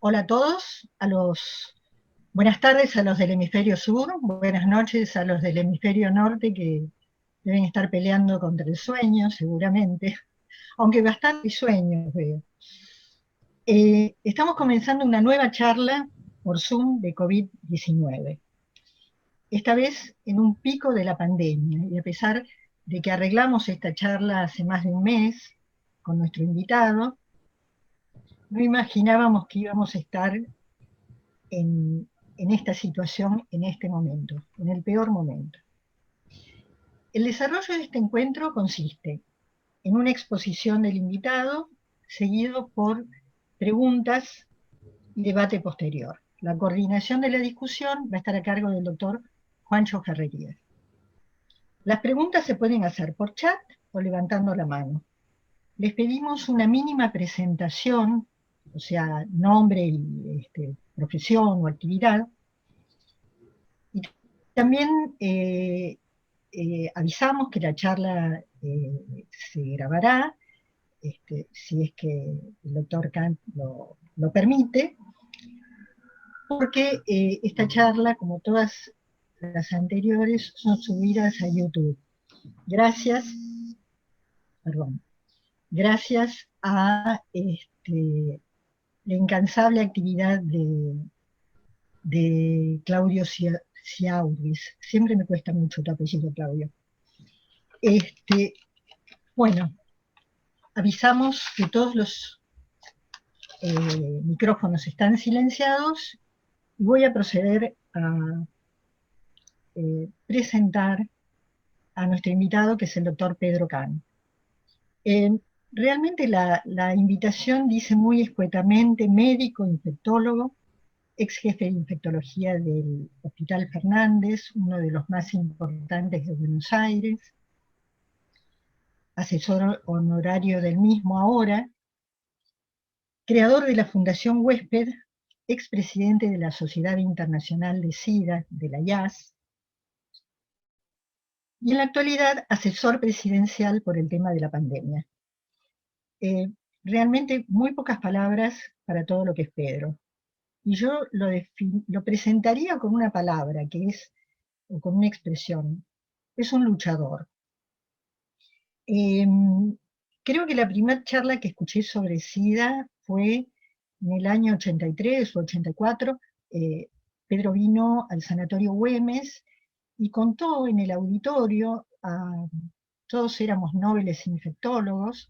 Hola a todos, buenas tardes a los del hemisferio sur, buenas noches a los del hemisferio norte que deben estar peleando contra el sueño, seguramente, aunque bastante sueños veo. Estamos comenzando una nueva charla por Zoom de COVID-19, esta vez en un pico de la pandemia, y a pesar de que arreglamos esta charla hace más de un mes con nuestro invitado, no imaginábamos que íbamos a estar en esta situación, en este momento, en el peor momento. El desarrollo de este encuentro consiste en una exposición del invitado, seguido por preguntas y debate posterior. La coordinación de la discusión va a estar a cargo del doctor Juancho Ferrerías. Las preguntas se pueden hacer por chat o levantando la mano. Les pedimos una mínima presentación, o sea, nombre y profesión o actividad. Y también avisamos que la charla se grabará, si es que el doctor Kant lo permite, porque esta charla, como todas las anteriores, son subidas a YouTube. Gracias, perdón, gracias a la incansable actividad de Claudio Ciauris. Siempre me cuesta mucho tu apellido, Claudio. Bueno, avisamos que todos los micrófonos están silenciados y voy a proceder a presentar a nuestro invitado, que es el doctor Pedro Can. Realmente la invitación dice muy escuetamente médico, infectólogo, ex jefe de infectología del Hospital Fernández, uno de los más importantes de Buenos Aires, asesor honorario del mismo ahora, creador de la Fundación Huésped, expresidente de la Sociedad Internacional de SIDA, de la IAS, y en la actualidad asesor presidencial por el tema de la pandemia. Realmente muy pocas palabras para todo lo que es Pedro. Y yo lo presentaría con una palabra, o con una expresión, es un luchador. Creo que la primera charla que escuché sobre SIDA fue en el año 83 o 84. Pedro vino al Sanatorio Güemes y contó en el auditorio, todos éramos nobles infectólogos,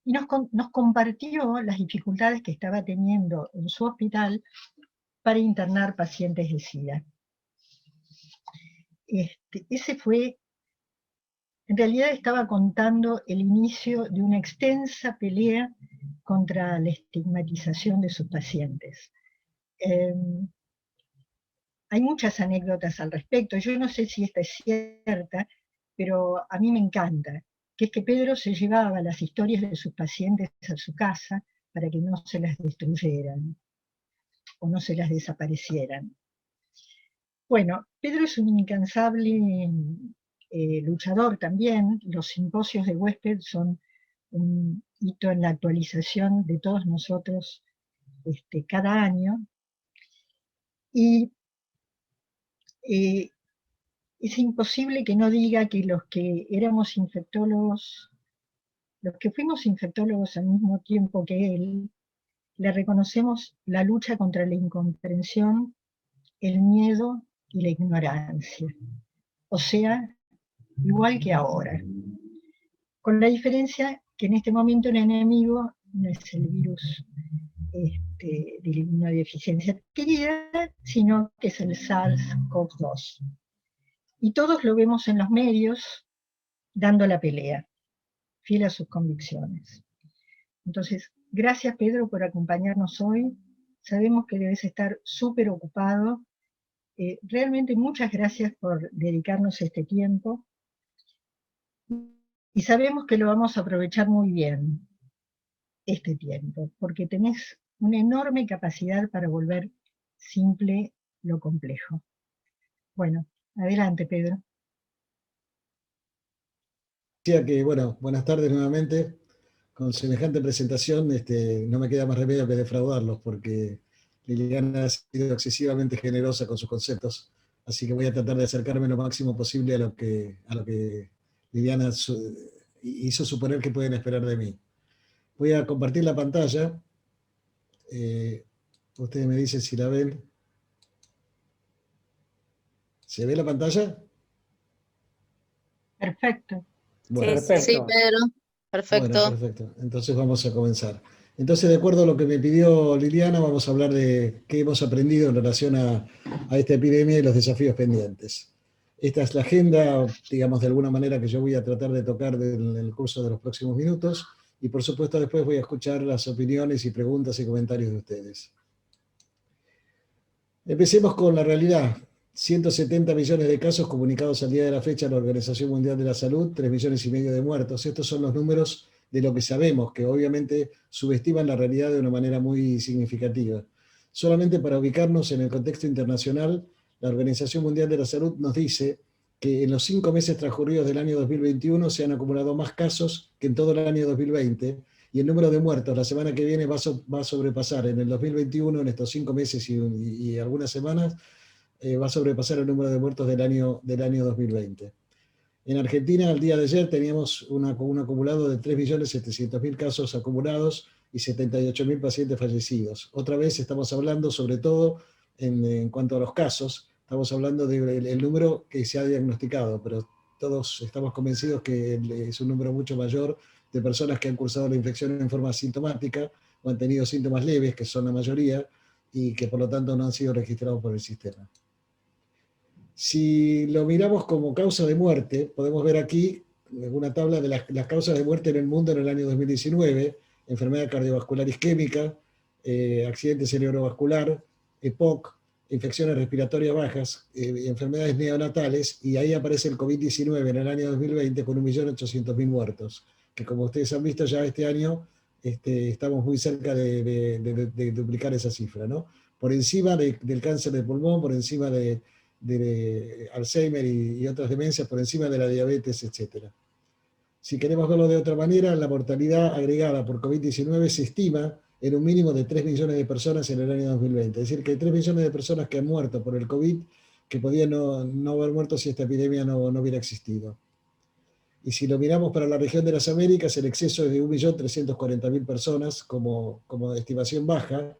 y nos compartió las dificultades que estaba teniendo en su hospital para internar pacientes de SIDA. Ese fue, en realidad estaba contando el inicio de una extensa pelea contra la estigmatización de sus pacientes. Hay muchas anécdotas al respecto, yo no sé si esta es cierta, pero a mí me encanta, que es que Pedro se llevaba las historias de sus pacientes a su casa para que no se las destruyeran o no se las desaparecieran. Bueno, Pedro es un incansable luchador también. Los simposios de Huésped son un hito en la actualización de todos nosotros cada año. Y es imposible que no diga que los que éramos infectólogos, los que fuimos infectólogos al mismo tiempo que él, le reconocemos la lucha contra la incomprensión, el miedo y la ignorancia. O sea, igual que ahora. Con la diferencia que en este momento el enemigo no es el virus de la inmunodeficiencia adquirida, sino que es el SARS-CoV-2. Y todos lo vemos en los medios dando la pelea, fiel a sus convicciones. Entonces, gracias Pedro por acompañarnos hoy. Sabemos que debes estar súper ocupado. Realmente muchas gracias por dedicarnos este tiempo. Y sabemos que lo vamos a aprovechar muy bien, este tiempo, porque tenés una enorme capacidad para volver simple lo complejo. Bueno, adelante, Pedro. Decía que, bueno, buenas tardes nuevamente. con semejante presentación, no me queda más remedio que defraudarlos, porque Liliana ha sido excesivamente generosa con sus conceptos, así que voy a tratar de acercarme lo máximo posible a lo que Liliana hizo suponer que pueden esperar de mí. Voy a compartir la pantalla. Ustedes me dicen si la ven. ¿Se ve la pantalla? Perfecto. Bueno, Sí, Pedro, bueno, perfecto. perfecto. Entonces vamos a comenzar. Entonces, de acuerdo a lo que me pidió Liliana, vamos a hablar de qué hemos aprendido en relación a esta epidemia y los desafíos pendientes. Esta es la agenda, digamos, de alguna manera que yo voy a tratar de tocar en el curso de los próximos minutos, y por supuesto después voy a escuchar las opiniones y preguntas y comentarios de ustedes. Empecemos con la realidad. 170 millones de casos comunicados al día de la fecha a la Organización Mundial de la Salud, 3,5 millones de muertos. Estos son los números de lo que sabemos, que obviamente subestiman la realidad de una manera muy significativa. Solamente para ubicarnos en el contexto internacional, la Organización Mundial de la Salud nos dice que en los 5 meses transcurridos del año 2021 se han acumulado más casos que en todo el año 2020, y el número de muertos la semana que viene va a sobrepasar en el 2021, en estos 5 meses y algunas semanas, va a sobrepasar el número de muertos del año 2020. En Argentina, al día de ayer, teníamos un acumulado de 3.700.000 casos acumulados y 78.000 pacientes fallecidos. Otra vez estamos hablando, sobre todo en cuanto a los casos, estamos hablando del número que se ha diagnosticado, pero todos estamos convencidos que es un número mucho mayor de personas que han cursado la infección en forma asintomática o han tenido síntomas leves, que son la mayoría, y que por lo tanto no han sido registrados por el sistema. Si lo miramos como causa de muerte, podemos ver aquí una tabla de las causas de muerte en el mundo en el año 2019, enfermedad cardiovascular isquémica, accidente cerebrovascular, EPOC, infecciones respiratorias bajas, enfermedades neonatales, y ahí aparece el COVID-19 en el año 2020 con 1.800.000 muertos, que como ustedes han visto ya este año estamos muy cerca de duplicar esa cifra, ¿no? Por encima del cáncer de pulmón, por encima de Alzheimer y otras demencias, por encima de la diabetes, etc. Si queremos verlo de otra manera, la mortalidad agregada por COVID-19 se estima en un mínimo de 3 millones de personas en el año 2020. Es decir, que hay 3 millones de personas que han muerto por el COVID, que podían no haber muerto si esta epidemia no hubiera existido. Y si lo miramos para la región de las Américas, el exceso es de 1.340.000 personas como estimación baja,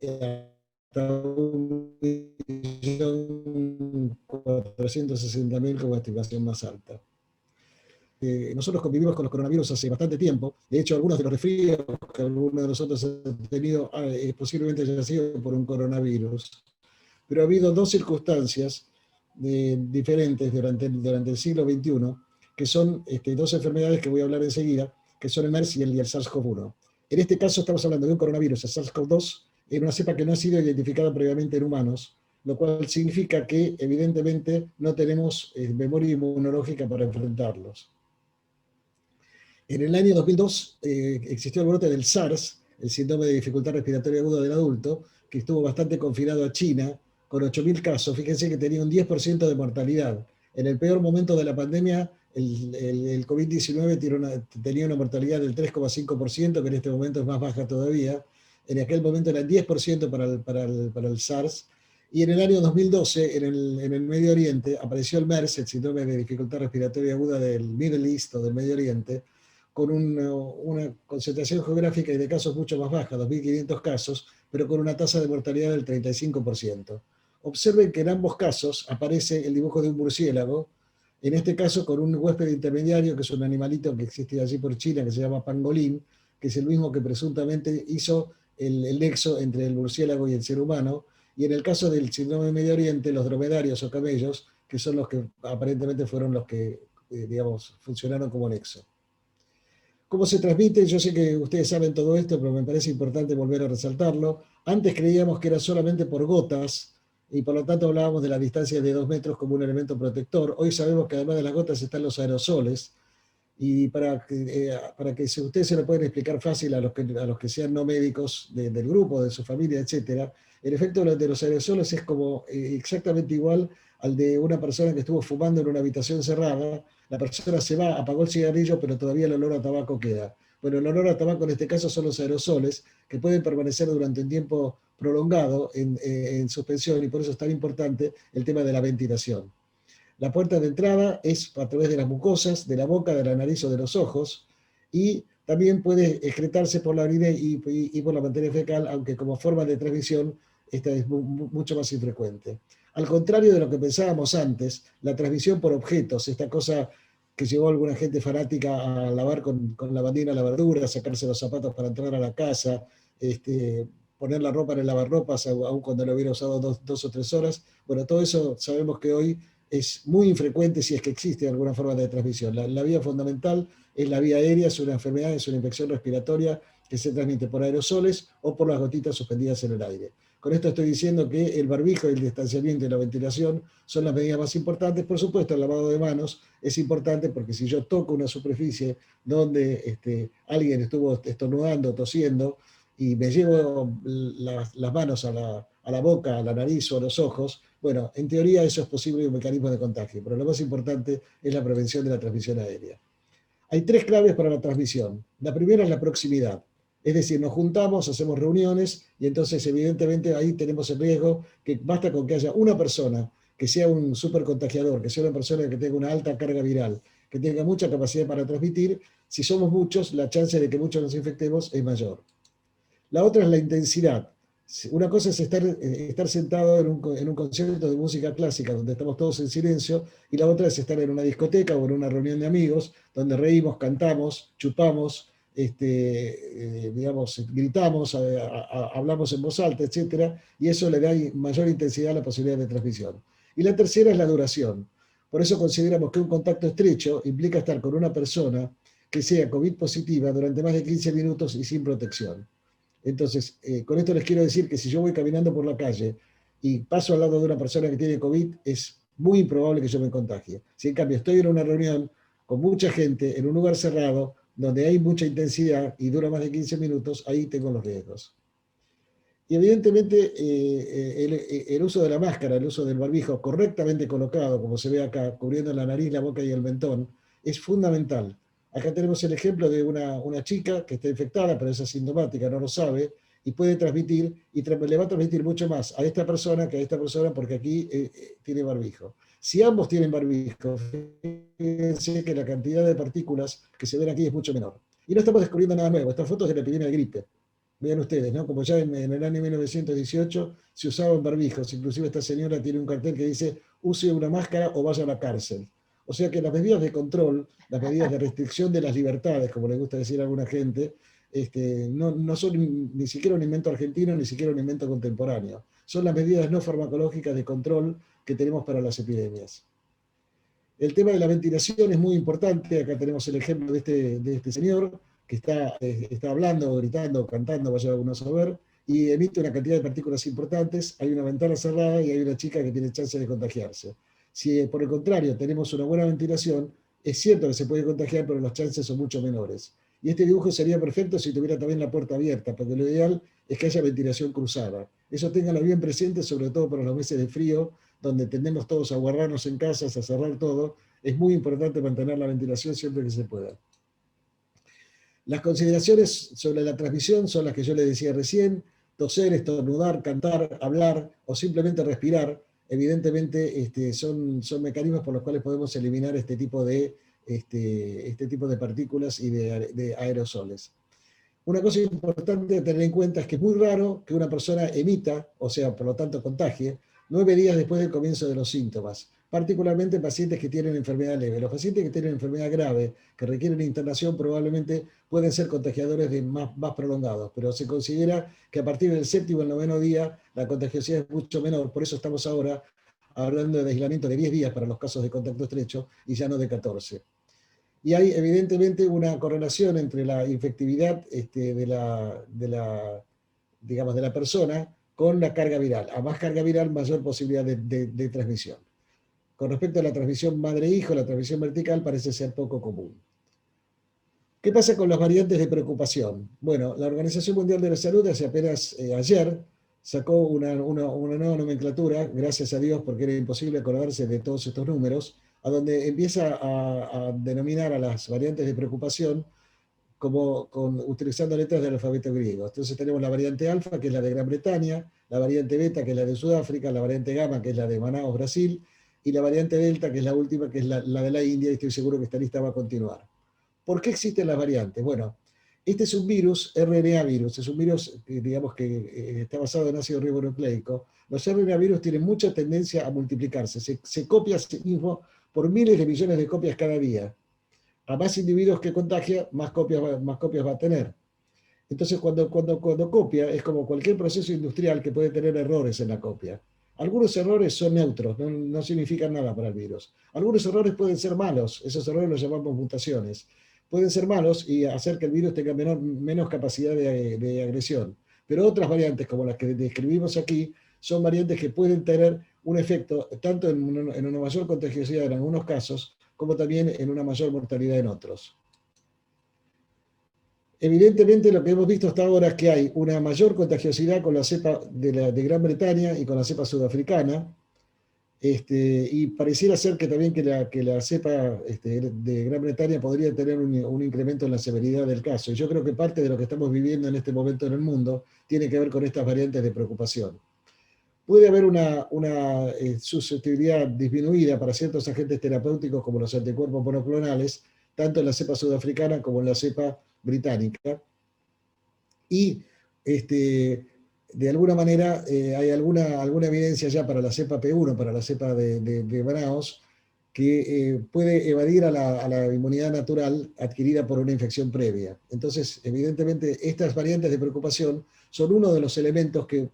hasta 1.460.000 como estimación más alta. Nosotros convivimos con los coronavirus hace bastante tiempo. De hecho, algunos de los resfríos que algunos de nosotros han tenido posiblemente haya sido por un coronavirus. Pero ha habido dos circunstancias diferentes durante el siglo XXI, que son dos enfermedades que voy a hablar enseguida, que son el MERS y el SARS-CoV-1. En este caso estamos hablando de un coronavirus, el SARS-CoV-2, en una cepa que no ha sido identificada previamente en humanos, lo cual significa que evidentemente no tenemos memoria inmunológica para enfrentarlos. En el año 2002 existió el brote del SARS, el síndrome de dificultad respiratoria aguda del adulto, que estuvo bastante confinado a China, con 8.000 casos. Fíjense que tenía un 10% de mortalidad. En el peor momento de la pandemia, el COVID-19 tenía una mortalidad del 3,5%, que en este momento es más baja todavía. En aquel momento era el 10% para el SARS. Y en el año 2012, en el Medio Oriente, apareció el MERS, el síndrome de dificultad respiratoria aguda del Middle East o del Medio Oriente, con una concentración geográfica y de casos mucho más baja, 2.500 casos, pero con una tasa de mortalidad del 35%. Observen que en ambos casos aparece el dibujo de un murciélago, en este caso con un huésped intermediario, que es un animalito que existe allí por China, que se llama pangolín, que es el mismo que presuntamente hizo el nexo entre el murciélago y el ser humano, y en el caso del síndrome de Medio Oriente, los dromedarios o camellos, que son los que aparentemente fueron los que, funcionaron como nexo. ¿Cómo se transmite? Yo sé que ustedes saben todo esto, pero me parece importante volver a resaltarlo. Antes creíamos que era solamente por gotas, y por lo tanto hablábamos de la distancia de 2 metros como un elemento protector. Hoy sabemos que además de las gotas están los aerosoles, y para que ustedes se lo puedan explicar fácil a los que sean no médicos del grupo, de su familia, etc., el efecto de los aerosoles es como exactamente igual al de una persona que estuvo fumando en una habitación cerrada. La persona se va, apagó el cigarrillo, pero todavía el olor a tabaco queda. Bueno, el olor a tabaco en este caso son los aerosoles, que pueden permanecer durante un tiempo prolongado en suspensión, y por eso es tan importante el tema de la ventilación. La puerta de entrada es a través de las mucosas, de la boca, de la nariz o de los ojos, y también puede excretarse por la orina y por la materia fecal, aunque como forma de transmisión esta es mucho más infrecuente. Al contrario de lo que pensábamos antes, la transmisión por objetos, esta cosa que llevó a alguna gente fanática a lavar con lavandina la verdura, sacarse los zapatos para entrar a la casa, poner la ropa en el lavarropas, aun cuando lo hubiera usado dos o 3 horas. Bueno, todo eso sabemos que hoy es muy infrecuente, si es que existe alguna forma de transmisión. La vía fundamental es la vía aérea, es una enfermedad, es una infección respiratoria que se transmite por aerosoles o por las gotitas suspendidas en el aire. Con esto estoy diciendo que el barbijo, el distanciamiento y la ventilación son las medidas más importantes. Por supuesto, el lavado de manos es importante, porque si yo toco una superficie donde alguien estuvo estornudando, tosiendo, y me llevo las manos a la boca, a la nariz o a los ojos, bueno, en teoría eso es posible un mecanismo de contagio, pero lo más importante es la prevención de la transmisión aérea. Hay 3 claves para la transmisión. La primera es la proximidad. Es decir, nos juntamos, hacemos reuniones y entonces evidentemente ahí tenemos el riesgo que basta con que haya una persona que sea un supercontagiador, que sea una persona que tenga una alta carga viral, que tenga mucha capacidad para transmitir. Si somos muchos, la chance de que muchos nos infectemos es mayor. La otra es la intensidad. Una cosa es estar sentado en un concierto de música clásica donde estamos todos en silencio, y la otra es estar en una discoteca o en una reunión de amigos donde reímos, cantamos, chupamos, digamos, gritamos, hablamos en voz alta, etc. Y eso le da mayor intensidad a la posibilidad de transmisión. Y la tercera es la duración. Por eso consideramos que un contacto estrecho implica estar con una persona que sea COVID positiva durante más de 15 minutos y sin protección. Entonces, con esto les quiero decir que si yo voy caminando por la calle y paso al lado de una persona que tiene COVID, es muy improbable que yo me contagie. Si en cambio estoy en una reunión con mucha gente, en un lugar cerrado, donde hay mucha intensidad y dura más de 15 minutos, ahí tengo los riesgos. Y evidentemente el uso de la máscara, el uso del barbijo correctamente colocado, como se ve acá, cubriendo la nariz, la boca y el mentón, es fundamental. Acá tenemos el ejemplo de una chica que está infectada, pero es asintomática, no lo sabe, y puede transmitir, y le va a transmitir mucho más a esta persona que a esta persona, porque aquí tiene barbijo. Si ambos tienen barbijo, fíjense que la cantidad de partículas que se ven aquí es mucho menor. Y no estamos descubriendo nada nuevo, estas fotos de la epidemia de gripe. Vean ustedes, ¿no? Como ya en el año 1918 se usaban barbijos, inclusive esta señora tiene un cartel que dice: use una máscara o vaya a la cárcel. O sea que las medidas de control, las medidas de restricción de las libertades, como le gusta decir a alguna gente, no son ni siquiera un invento argentino, ni siquiera un invento contemporáneo. Son las medidas no farmacológicas de control que tenemos para las epidemias. El tema de la ventilación es muy importante. Acá tenemos el ejemplo de este señor que está hablando, gritando, cantando, vaya a uno a saber, y emite una cantidad de partículas importantes. Hay una ventana cerrada y hay una chica que tiene chance de contagiarse. Si por el contrario tenemos una buena ventilación, es cierto que se puede contagiar, pero las chances son mucho menores. Y este dibujo sería perfecto si tuviera también la puerta abierta, porque lo ideal es que haya ventilación cruzada. Eso ténganlo bien presente, sobre todo para los meses de frío, donde tendemos todos a guardarnos en casas, a cerrar todo. Es muy importante mantener la ventilación siempre que se pueda. Las consideraciones sobre la transmisión son las que yo les decía recién: toser, estornudar, cantar, hablar o simplemente respirar. Evidentemente son mecanismos por los cuales podemos eliminar este tipo de partículas y de aerosoles. Una cosa importante a tener en cuenta es que es muy raro que una persona emita, o sea, por lo tanto contagie, 9 días después del comienzo de los síntomas, particularmente pacientes que tienen enfermedad leve. Los pacientes que tienen enfermedad grave, que requieren internación, probablemente pueden ser contagiadores más prolongados, pero se considera que a partir del 7º o el 9º día la contagiosidad es mucho menor. Por eso estamos ahora hablando de aislamiento de 10 días para los casos de contacto estrecho y ya no de 14. Y hay evidentemente una correlación entre la infectividad digamos, de la persona con la carga viral. A más carga viral, mayor posibilidad de transmisión. Con respecto a la transmisión madre-hijo, la transmisión vertical parece ser poco común. ¿Qué pasa con las variantes de preocupación? Bueno, la Organización Mundial de la Salud hace apenas ayer sacó una nueva nomenclatura, gracias a Dios, porque era imposible acordarse de todos estos números, a donde empieza a denominar a las variantes de preocupación como utilizando letras del alfabeto griego. Entonces tenemos la variante alfa, que es la de Gran Bretaña, la variante beta, que es la de Sudáfrica, la variante gamma, que es la de Manaus, Brasil, y la variante delta, que es la última, que es la de la India, y estoy seguro que esta lista va a continuar. ¿Por qué existen las variantes? Bueno, este es un virus, RNA virus, es un virus, digamos, que está basado en ácido ribonucleico. Los RNA virus tienen mucha tendencia a multiplicarse, se copia a sí mismo por miles de millones de copias cada día. A más individuos que contagia, más copias va a tener. Entonces, cuando copia, es como cualquier proceso industrial que puede tener errores en la copia. Algunos errores son neutros, no significan nada para el virus. Algunos errores pueden ser malos, esos errores los llamamos mutaciones. Pueden ser malos y hacer que el virus tenga menos capacidad de agresión. Pero otras variantes, como las que describimos aquí, son variantes que pueden tener un efecto tanto en una mayor contagiosidad en algunos casos, como también en una mayor mortalidad en otros. Evidentemente lo que hemos visto hasta ahora es que hay una mayor contagiosidad con la cepa de Gran Bretaña y con la cepa sudafricana, y pareciera ser que también que la cepa de Gran Bretaña podría tener un incremento en la severidad del caso. Y yo creo que parte de lo que estamos viviendo en este momento en el mundo tiene que ver con estas variantes de preocupación. Puede haber una susceptibilidad disminuida para ciertos agentes terapéuticos como los anticuerpos monoclonales, tanto en la cepa sudafricana como en la cepa británica. Y de alguna manera hay alguna evidencia ya para la cepa P1, para la cepa de Manaus, que puede evadir a la inmunidad natural adquirida por una infección previa. Entonces, evidentemente, estas variantes de preocupación son uno de los elementos que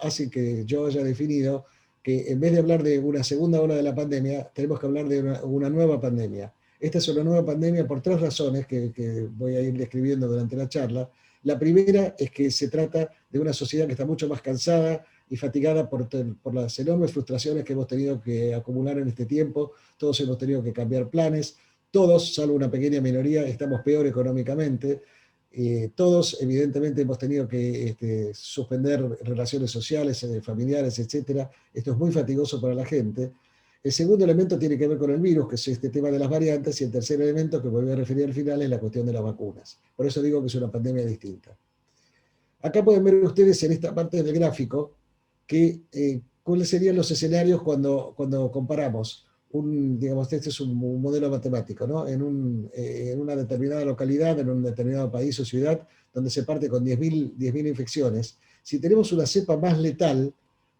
hace que yo haya definido que en vez de hablar de una segunda ola de la pandemia, tenemos que hablar de una nueva pandemia. Esta es una nueva pandemia por tres razones que voy a ir describiendo durante la charla. La primera es que se trata de una sociedad que está mucho más cansada y fatigada por las enormes frustraciones que hemos tenido que acumular en este tiempo. Todos hemos tenido que cambiar planes, todos, salvo una pequeña minoría, estamos peor económicamente. Todos, evidentemente, hemos tenido que suspender relaciones sociales, familiares, etc. Esto es muy fatigoso para la gente. El segundo elemento tiene que ver con el virus, que es este tema de las variantes, y el tercer elemento, que me voy a referir al final, es la cuestión de las vacunas. Por eso digo que es una pandemia distinta. Acá pueden ver ustedes en esta parte del gráfico cuáles serían los escenarios cuando comparamos digamos, este es un modelo matemático, ¿no? En una determinada localidad, en un determinado país o ciudad, donde se parte con 10.000 infecciones. Si tenemos una cepa más letal,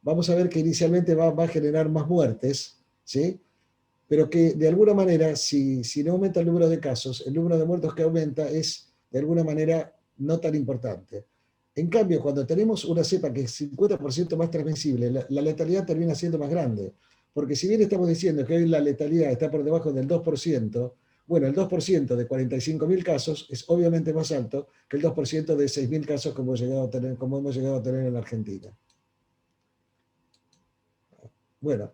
vamos a ver que inicialmente va a generar más muertes, ¿sí? Pero que de alguna manera, si no aumenta el número de casos, el número de muertos que aumenta es de alguna manera no tan importante. En cambio, cuando tenemos una cepa que es 50% más transmisible, la letalidad termina siendo más grande. Porque si bien estamos diciendo que hoy la letalidad está por debajo del 2%, bueno, el 2% de 45.000 casos es obviamente más alto que el 2% de 6.000 casos como hemos llegado a tener en la Argentina. Bueno,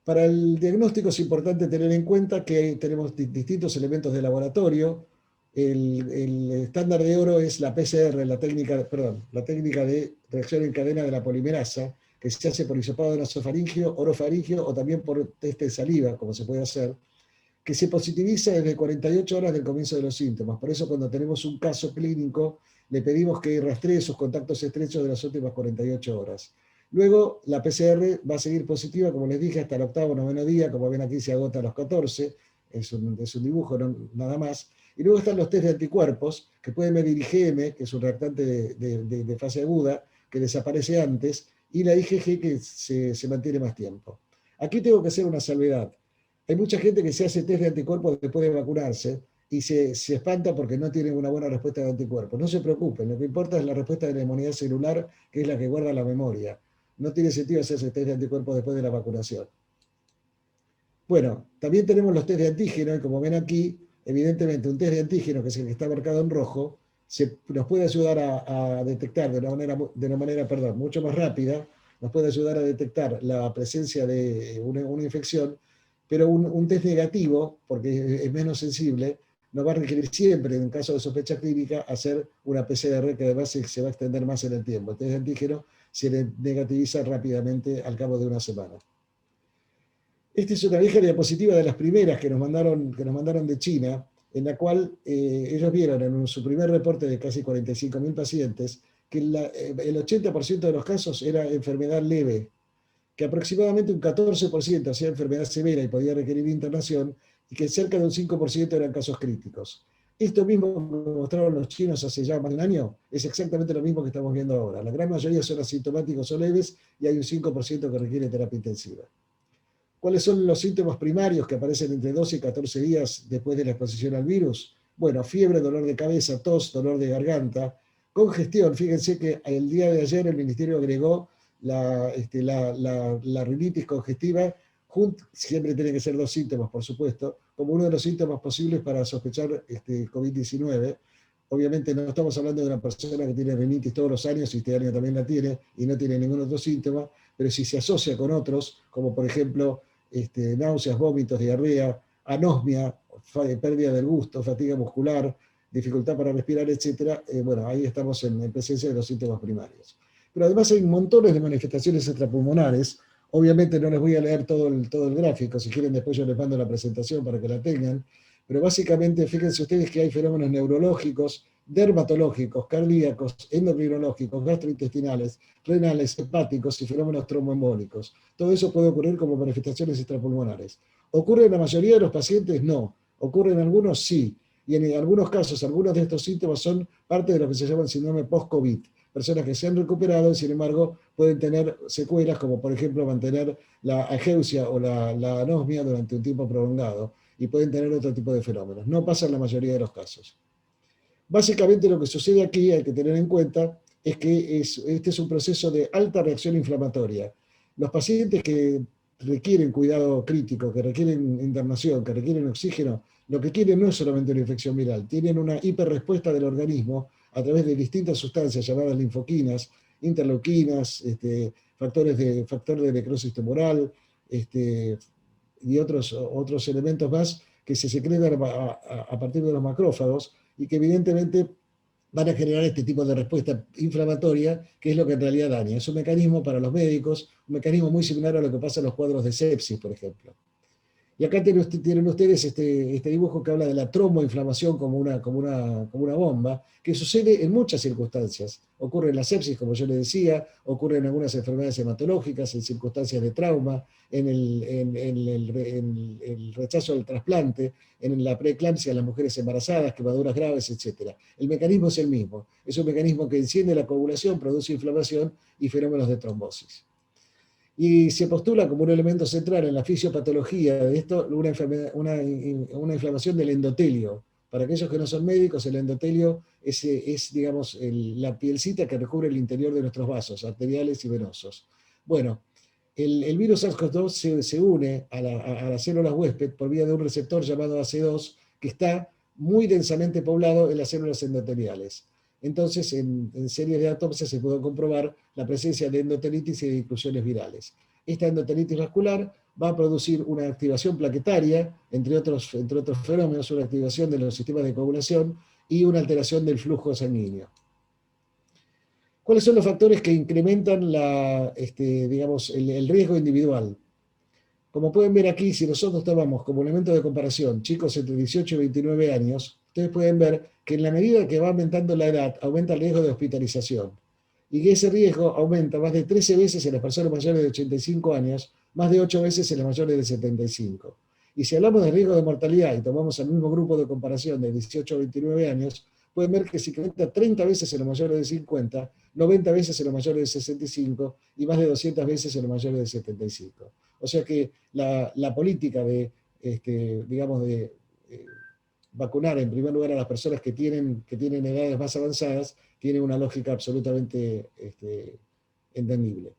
para el diagnóstico es importante tener en cuenta que tenemos distintos elementos de laboratorio. El estándar de oro es la PCR, la técnica de reacción en cadena de la polimerasa, que se hace por hisopado de nasofaringio, orofaringio o también por test de saliva, como se puede hacer, que se positiviza desde 48 horas del comienzo de los síntomas. Por eso cuando tenemos un caso clínico, le pedimos que rastree sus contactos estrechos de las últimas 48 horas. Luego, la PCR va a seguir positiva, como les dije, hasta el octavo o noveno día, como ven aquí se agota a los 14, es un dibujo, nada más. Y luego están los test de anticuerpos, que pueden medir IgM, que es un reactante de fase aguda, que desaparece antes, y la IgG, que se mantiene más tiempo. Aquí tengo que hacer una salvedad. Hay mucha gente que se hace test de anticuerpos después de vacunarse y se espanta porque no tiene una buena respuesta de anticuerpos. No se preocupen, lo que importa es la respuesta de la inmunidad celular, que es la que guarda la memoria. No tiene sentido hacerse test de anticuerpos después de la vacunación. Bueno, también tenemos los test de antígeno, y como ven aquí, evidentemente un test de antígeno, que es el que está marcado en rojo, nos puede ayudar a detectar de una manera mucho más rápida, nos puede ayudar a detectar la presencia de una infección, pero un test negativo, porque es menos sensible, nos va a requerir siempre, en caso de sospecha clínica, hacer una PCR que además se va a extender más en el tiempo. El test de antígeno se negativiza rápidamente al cabo de una semana. Esta es una vieja diapositiva de las primeras que nos mandaron de China, en la cual ellos vieron en su primer reporte de casi 45.000 pacientes que el 80% de los casos era enfermedad leve, que aproximadamente un 14% hacía enfermedad severa y podía requerir internación, y que cerca de un 5% eran casos críticos. Esto mismo que mostraron los chinos hace ya más de un año es exactamente lo mismo que estamos viendo ahora. La gran mayoría son asintomáticos o leves y hay un 5% que requiere terapia intensiva. ¿Cuáles son los síntomas primarios que aparecen entre 12 y 14 días después de la exposición al virus? Bueno, fiebre, dolor de cabeza, tos, dolor de garganta, congestión. Fíjense que el día de ayer el Ministerio agregó la rinitis congestiva, siempre tienen que ser 2 síntomas, por supuesto, como uno de los síntomas posibles para sospechar COVID-19. Obviamente no estamos hablando de una persona que tiene rinitis todos los años y este año también la tiene y no tiene ningún otro síntoma, pero si se asocia con otros, como por ejemplo náuseas, vómitos, diarrea, anosmia, pérdida del gusto, fatiga muscular, dificultad para respirar, etc., bueno, ahí estamos en presencia de los síntomas primarios. Pero además hay montones de manifestaciones extrapulmonares. Obviamente no les voy a leer todo el gráfico, si quieren después yo les mando la presentación para que la tengan, pero básicamente fíjense ustedes que hay fenómenos neurológicos, dermatológicos, cardíacos, endocrinológicos, gastrointestinales, renales, hepáticos y fenómenos tromboembólicos. Todo eso puede ocurrir como manifestaciones extrapulmonares. ¿Ocurre en la mayoría de los pacientes? No. ¿Ocurre en algunos? Sí. Y en algunos casos, algunos de estos síntomas son parte de lo que se llama el síndrome post-COVID. Personas que se han recuperado y sin embargo pueden tener secuelas como por ejemplo mantener la ageusia o la anosmia durante un tiempo prolongado y pueden tener otro tipo de fenómenos. No pasa en la mayoría de los casos. Básicamente lo que sucede aquí, hay que tener en cuenta, es que este es un proceso de alta reacción inflamatoria. Los pacientes que requieren cuidado crítico, que requieren internación, que requieren oxígeno, lo que quieren no es solamente una infección viral, tienen una hiperrespuesta del organismo a través de distintas sustancias llamadas linfoquinas, interleuquinas, factor de necrosis tumoral, y otros elementos más que se secretan a partir de los macrófagos y que evidentemente van a generar este tipo de respuesta inflamatoria, que es lo que en realidad daña. Es un mecanismo para los médicos, un mecanismo muy similar a lo que pasa en los cuadros de sepsis, por ejemplo. Y acá tienen ustedes este dibujo que habla de la tromboinflamación como una bomba, que sucede en muchas circunstancias. Ocurre en la sepsis, como yo les decía, ocurre en algunas enfermedades hematológicas, en circunstancias de trauma, en el rechazo del trasplante, en la preeclampsia en las mujeres embarazadas, quemaduras graves, etc. El mecanismo es el mismo. Es un mecanismo que enciende la coagulación, produce inflamación y fenómenos de trombosis. Y se postula como un elemento central en la fisiopatología de esto una inflamación del endotelio. Para aquellos que no son médicos, el endotelio es digamos, la pielcita que recubre el interior de nuestros vasos arteriales y venosos. Bueno, el virus SARS-CoV-2 se une a las células huésped por vía de un receptor llamado AC2 que está muy densamente poblado en las células endoteliales. Entonces, en series de autopsia se pudo comprobar la presencia de endotelitis y de inclusiones virales. Esta endotelitis vascular va a producir una activación plaquetaria, entre otros fenómenos, una activación de los sistemas de coagulación y una alteración del flujo sanguíneo. ¿Cuáles son los factores que incrementan digamos, el riesgo individual? Como pueden ver aquí, si nosotros tomamos como elemento de comparación chicos entre 18 y 29 años, ustedes pueden ver que en la medida que va aumentando la edad, aumenta el riesgo de hospitalización. Y que ese riesgo aumenta más de 13 veces en las personas mayores de 85 años, más de 8 veces en las mayores de 75. Y si hablamos de riesgo de mortalidad y tomamos el mismo grupo de comparación de 18 a 29 años, pueden ver que se incrementa 30 veces en los mayores de 50, 90 veces en los mayores de 65 y más de 200 veces en los mayores de 75. O sea que la política de, digamos, de vacunar en primer lugar a las personas que tienen edades más avanzadas tiene una lógica absolutamente entendible.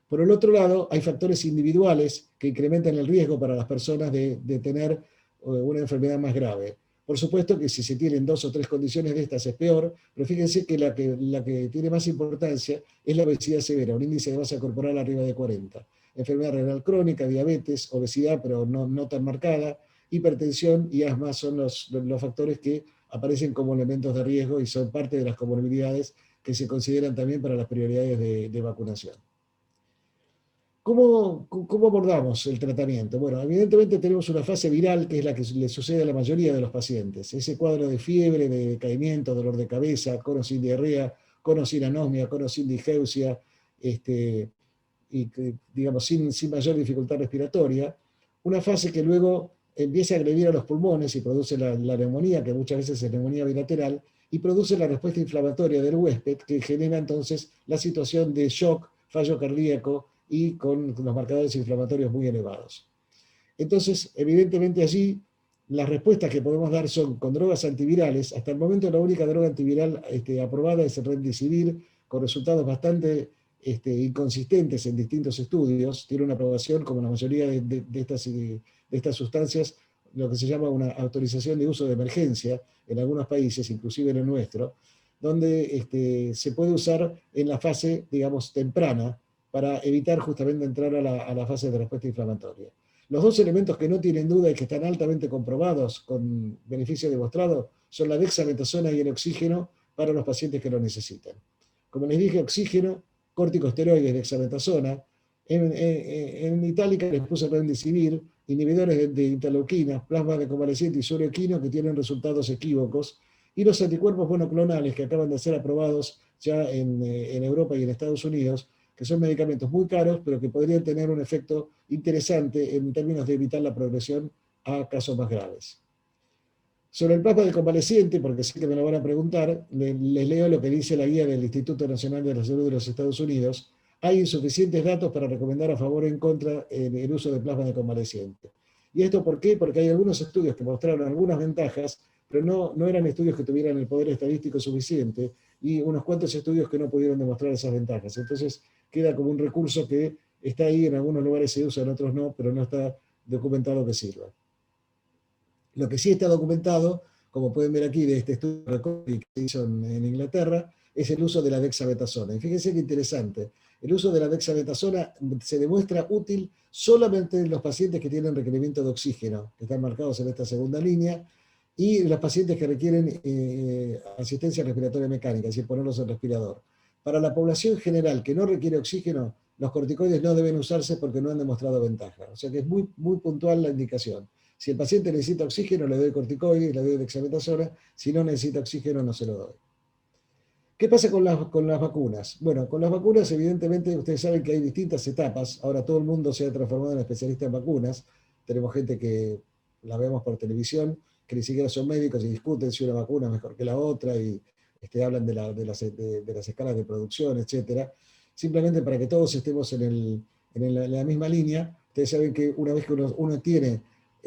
Por el otro lado, hay factores individuales que incrementan el riesgo para las personas de tener una enfermedad más grave. Por supuesto que si se tienen 2 o 3 condiciones de estas es peor, pero fíjense que la que tiene más importancia es la obesidad severa, un índice de masa corporal arriba de 40. Enfermedad renal crónica, diabetes, obesidad, pero no tan marcada, hipertensión y asma son los factores que aparecen como elementos de riesgo y son parte de las comorbilidades que se consideran también para las prioridades de vacunación. ¿Cómo abordamos el tratamiento? Bueno, evidentemente tenemos una fase viral que es la que le sucede a la mayoría de los pacientes. Ese cuadro de fiebre, de decaimiento, dolor de cabeza, con o sin diarrea, con o sin anosmia, con o sin digeusia, y digamos sin mayor dificultad respiratoria. Una fase que luego empieza a agredir a los pulmones y produce la neumonía, que muchas veces es neumonía bilateral, y produce la respuesta inflamatoria del huésped, que genera entonces la situación de shock, fallo cardíaco, y con los marcadores inflamatorios muy elevados. Entonces, evidentemente allí las respuestas que podemos dar son con drogas antivirales. Hasta el momento la única droga antiviral aprobada es el Remdesivir, con resultados bastante inconsistentes en distintos estudios. Tiene una aprobación, como la mayoría de estas sustancias, lo que se llama una autorización de uso de emergencia en algunos países, inclusive en el nuestro, donde se puede usar en la fase, digamos, temprana, para evitar justamente entrar a la fase de respuesta inflamatoria. Los dos elementos que no tienen duda y que están altamente comprobados con beneficio demostrado son la dexametasona y el oxígeno para los pacientes que lo necesitan. Como les dije, oxígeno, corticosteroides, dexametasona. En Itálica les puse Remdesivir, inhibidores de interleuquinas, plasma de convaleciente y sueroquino, que tienen resultados equívocos, y los anticuerpos monoclonales que acaban de ser aprobados ya en Europa y en Estados Unidos, que son medicamentos muy caros, pero que podrían tener un efecto interesante en términos de evitar la progresión a casos más graves. Sobre el plasma de convaleciente, porque sé que me lo van a preguntar, les leo lo que dice la guía del Instituto Nacional de la Salud de los Estados Unidos. Hay insuficientes datos para recomendar a favor o en contra el uso de plasma de convaleciente. ¿Y esto por qué? Porque hay algunos estudios que mostraron algunas ventajas, pero no eran estudios que tuvieran el poder estadístico suficiente, y unos cuantos estudios que no pudieron demostrar esas ventajas. Entonces queda como un recurso que está ahí, en algunos lugares se usa, en otros no, pero no está documentado que sirva. Lo que sí está documentado, como pueden ver aquí de este estudio que se hizo en Inglaterra, es el uso de la dexametasona. Y fíjense qué interesante, el uso de la dexametasona se demuestra útil solamente en los pacientes que tienen requerimiento de oxígeno, que están marcados en esta segunda línea, y los pacientes que requieren asistencia respiratoria mecánica, es decir, ponerlos en respirador. Para la población general que no requiere oxígeno, los corticoides no deben usarse porque no han demostrado ventaja. O sea que es muy, muy puntual la indicación. Si el paciente necesita oxígeno, le doy corticoides, le doy dexametasona. Si no necesita oxígeno, no se lo doy. ¿Qué pasa con las vacunas? Bueno, con las vacunas, evidentemente, ustedes saben que hay distintas etapas. Ahora todo el mundo se ha transformado en especialista en vacunas. Tenemos gente que la vemos por televisión, que ni siquiera son médicos y discuten si una vacuna es mejor que la otra, y hablan de las escalas de producción, etc. Simplemente para que todos estemos en la misma línea. Ustedes saben que una vez que uno tiene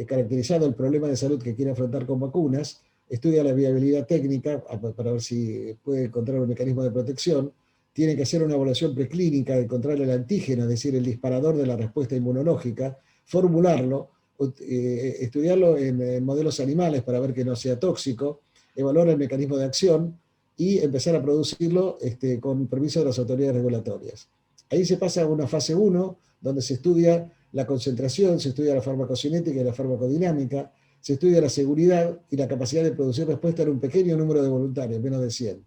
caracterizado el problema de salud que quiere afrontar con vacunas, estudia la viabilidad técnica para ver si puede encontrar un mecanismo de protección, tiene que hacer una evaluación preclínica de encontrar el antígeno, es decir, el disparador de la respuesta inmunológica, formularlo, estudiarlo en modelos animales para ver que no sea tóxico, evaluar el mecanismo de acción y empezar a producirlo con permiso de las autoridades regulatorias. Ahí se pasa a una fase 1, donde se estudia la concentración, se estudia la farmacocinética y la farmacodinámica, se estudia la seguridad y la capacidad de producir respuesta en un pequeño número de voluntarios, menos de 100.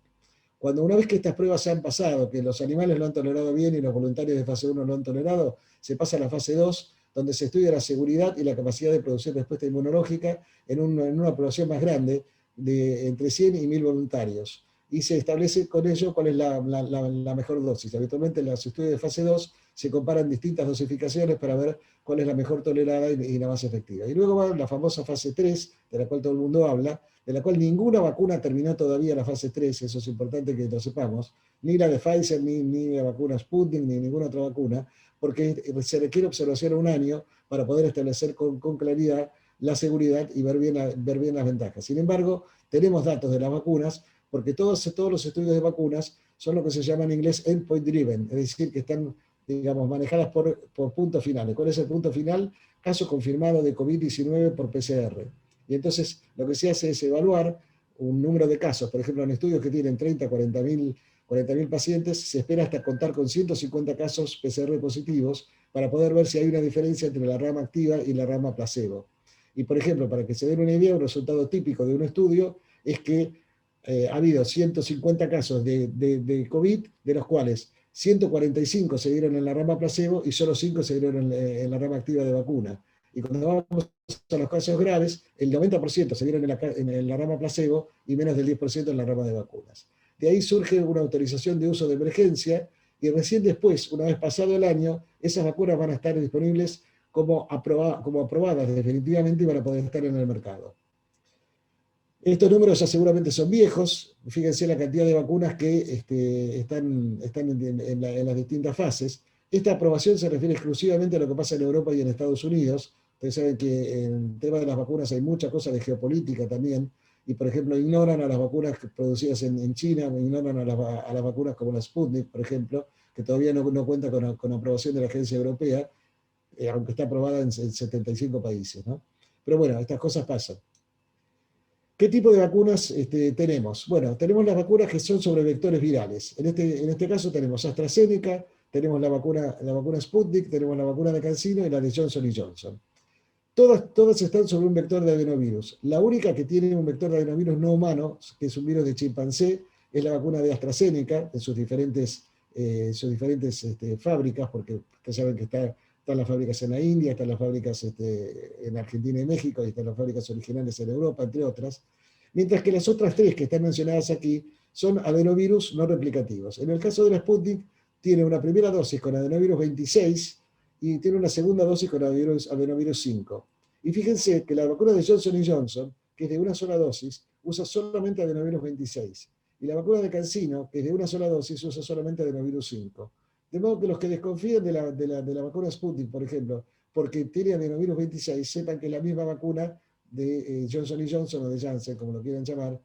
Cuando una vez que estas pruebas se han pasado, que los animales lo han tolerado bien y los voluntarios de fase 1 lo han tolerado, se pasa a la fase 2, donde se estudia la seguridad y la capacidad de producir respuesta inmunológica en una población más grande, de entre 100 y 1000 voluntarios. Y se establece con ello cuál es la mejor dosis. Habitualmente en los estudios de fase 2 se comparan distintas dosificaciones para ver cuál es la mejor tolerada y la más efectiva. Y luego va la famosa fase 3, de la cual todo el mundo habla, de la cual ninguna vacuna terminó todavía la fase 3, eso es importante que lo sepamos, ni la de Pfizer, ni la vacuna Sputnik, ni ninguna otra vacuna, porque se requiere observación a un año para poder establecer con claridad la seguridad y ver bien las ventajas. Sin embargo, tenemos datos de las vacunas, porque todos los estudios de vacunas son lo que se llama en inglés endpoint driven, es decir, que están, digamos, manejadas por puntos finales. ¿Cuál es el punto final? Caso confirmado de COVID-19 por PCR. Y entonces lo que se hace es evaluar un número de casos. Por ejemplo, en estudios que tienen 30, 40.000 pacientes, se espera hasta contar con 150 casos PCR positivos para poder ver si hay una diferencia entre la rama activa y la rama placebo. Y por ejemplo, para que se den una idea, un resultado típico de un estudio es que ha habido 150 casos de COVID, de los cuales 145 se dieron en la rama placebo y solo 5 se dieron en la rama activa de vacuna. Y cuando vamos a los casos graves, el 90% se dieron en la rama placebo y menos del 10% en la rama de vacunas. De ahí surge una autorización de uso de emergencia y recién después, una vez pasado el año, esas vacunas van a estar disponibles como aprobadas definitivamente y van a poder estar en el mercado. Estos números ya seguramente son viejos, fíjense la cantidad de vacunas que están en las distintas fases. Esta aprobación se refiere exclusivamente a lo que pasa en Europa y en Estados Unidos. Ustedes saben que en el tema de las vacunas hay mucha cosa de geopolítica también, y por ejemplo ignoran a las vacunas producidas en China, ignoran a las vacunas como la Sputnik, por ejemplo, que todavía no cuenta con aprobación de la Agencia Europea, aunque está aprobada en 75 países, ¿no? Pero bueno, estas cosas pasan. ¿Qué tipo de vacunas tenemos? Bueno, tenemos las vacunas que son sobre vectores virales. En este caso tenemos AstraZeneca, tenemos la vacuna Sputnik, tenemos la vacuna de CanSino y la de Johnson Johnson. Todas están sobre un vector de adenovirus. La única que tiene un vector de adenovirus no humano, que es un virus de chimpancé, es la vacuna de AstraZeneca, en sus diferentes fábricas, porque ustedes saben que están las fábricas en la India, están las fábricas en Argentina y México, y están las fábricas originales en Europa, entre otras. Mientras que las otras 3 que están mencionadas aquí son adenovirus no replicativos. En el caso de la Sputnik, tiene una primera dosis con adenovirus 26 y tiene una segunda dosis con adenovirus 5. Y fíjense que la vacuna de Johnson Johnson, que es de una sola dosis, usa solamente adenovirus 26. Y la vacuna de CanSino, que es de una sola dosis, usa solamente adenovirus 5. De modo que los que desconfían de la vacuna Sputnik, por ejemplo, porque tiene adenovirus 26, sepan que es la misma vacuna de Johnson Johnson o de Janssen, como lo quieran llamar,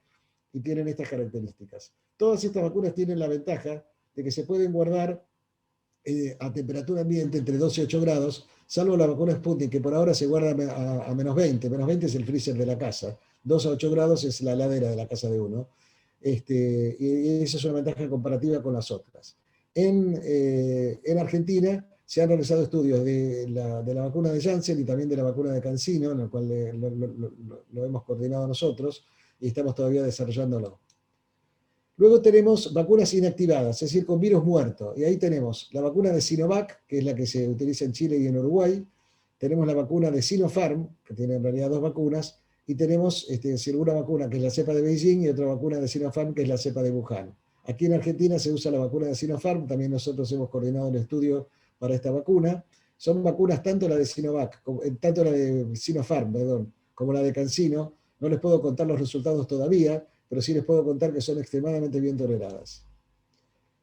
y tienen estas características. Todas estas vacunas tienen la ventaja de que se pueden guardar a temperatura ambiente entre 2 y 8 grados, salvo la vacuna Sputnik, que por ahora se guarda a menos 20. Menos 20 es el freezer de la casa. 2 a 8 grados es la heladera de la casa de uno. Y esa es una ventaja comparativa con las otras. En Argentina se han realizado estudios de la vacuna de Janssen y también de la vacuna de CanSino, en el cual lo hemos coordinado nosotros y estamos todavía desarrollándolo. Luego tenemos vacunas inactivadas, es decir, con virus muerto. Y ahí tenemos la vacuna de Sinovac, que es la que se utiliza en Chile y en Uruguay. Tenemos la vacuna de Sinopharm, que tiene en realidad 2 vacunas. Y tenemos una vacuna que es la cepa de Beijing y otra vacuna de Sinopharm, que es la cepa de Wuhan. Aquí en Argentina se usa la vacuna de Sinopharm, también nosotros hemos coordinado el estudio para esta vacuna. Son vacunas tanto la de tanto la de Sinopharm, perdón, como la de CanSino. No les puedo contar los resultados todavía, pero sí les puedo contar que son extremadamente bien toleradas.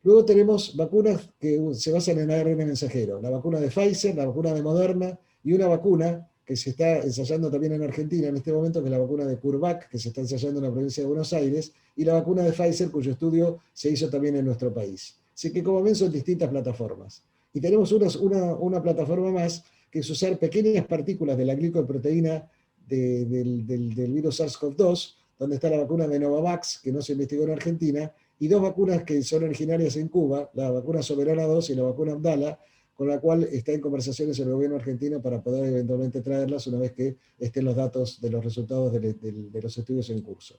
Luego tenemos vacunas que se basan en ARN mensajero. La vacuna de Pfizer, la vacuna de Moderna y una vacuna que se está ensayando también en Argentina en este momento, que es la vacuna de CureVac, que se está ensayando en la provincia de Buenos Aires, y la vacuna de Pfizer, cuyo estudio se hizo también en nuestro país. Así que, como ven, son distintas plataformas. Y tenemos una plataforma más, que es usar pequeñas partículas de la glicoproteína del virus SARS-CoV-2, donde está la vacuna de Novavax, que no se investigó en Argentina, y 2 vacunas que son originarias en Cuba, la vacuna Soberana 2 y la vacuna Abdala, con la cual está en conversaciones el gobierno argentino para poder eventualmente traerlas una vez que estén los datos de los resultados de los estudios en curso.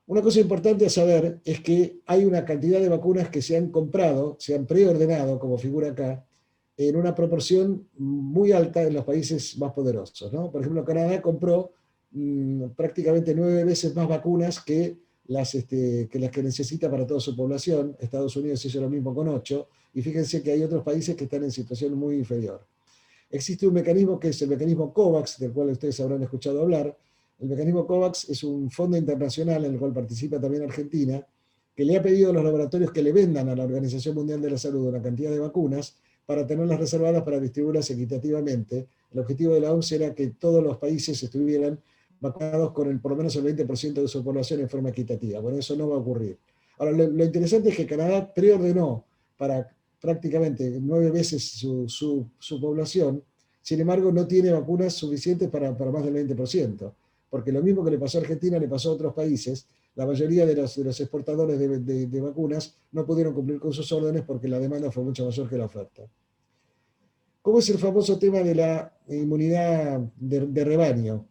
Una cosa importante a saber es que hay una cantidad de vacunas que se han comprado, se han preordenado, como figura acá, en una proporción muy alta en los países más poderosos, ¿no? Por ejemplo, Canadá compró prácticamente 9 veces más vacunas que las que necesita para toda su población. Estados Unidos hizo lo mismo con 8, y fíjense que hay otros países que están en situación muy inferior. Existe un mecanismo que es el mecanismo COVAX, del cual ustedes habrán escuchado hablar. El mecanismo COVAX es un fondo internacional en el cual participa también Argentina, que le ha pedido a los laboratorios que le vendan a la Organización Mundial de la Salud una cantidad de vacunas para tenerlas reservadas para distribuirlas equitativamente. El objetivo de la OMS era que todos los países estuvieran vacunados con por lo menos el 20% de su población en forma equitativa. Bueno, eso no va a ocurrir. Ahora, lo interesante es que Canadá preordenó para prácticamente 9 veces su población, sin embargo no tiene vacunas suficientes para más del 20%, porque lo mismo que le pasó a Argentina le pasó a otros países. La mayoría de los exportadores de vacunas no pudieron cumplir con sus órdenes porque la demanda fue mucho mayor que la oferta. ¿Cómo es el famoso tema de la inmunidad de rebaño?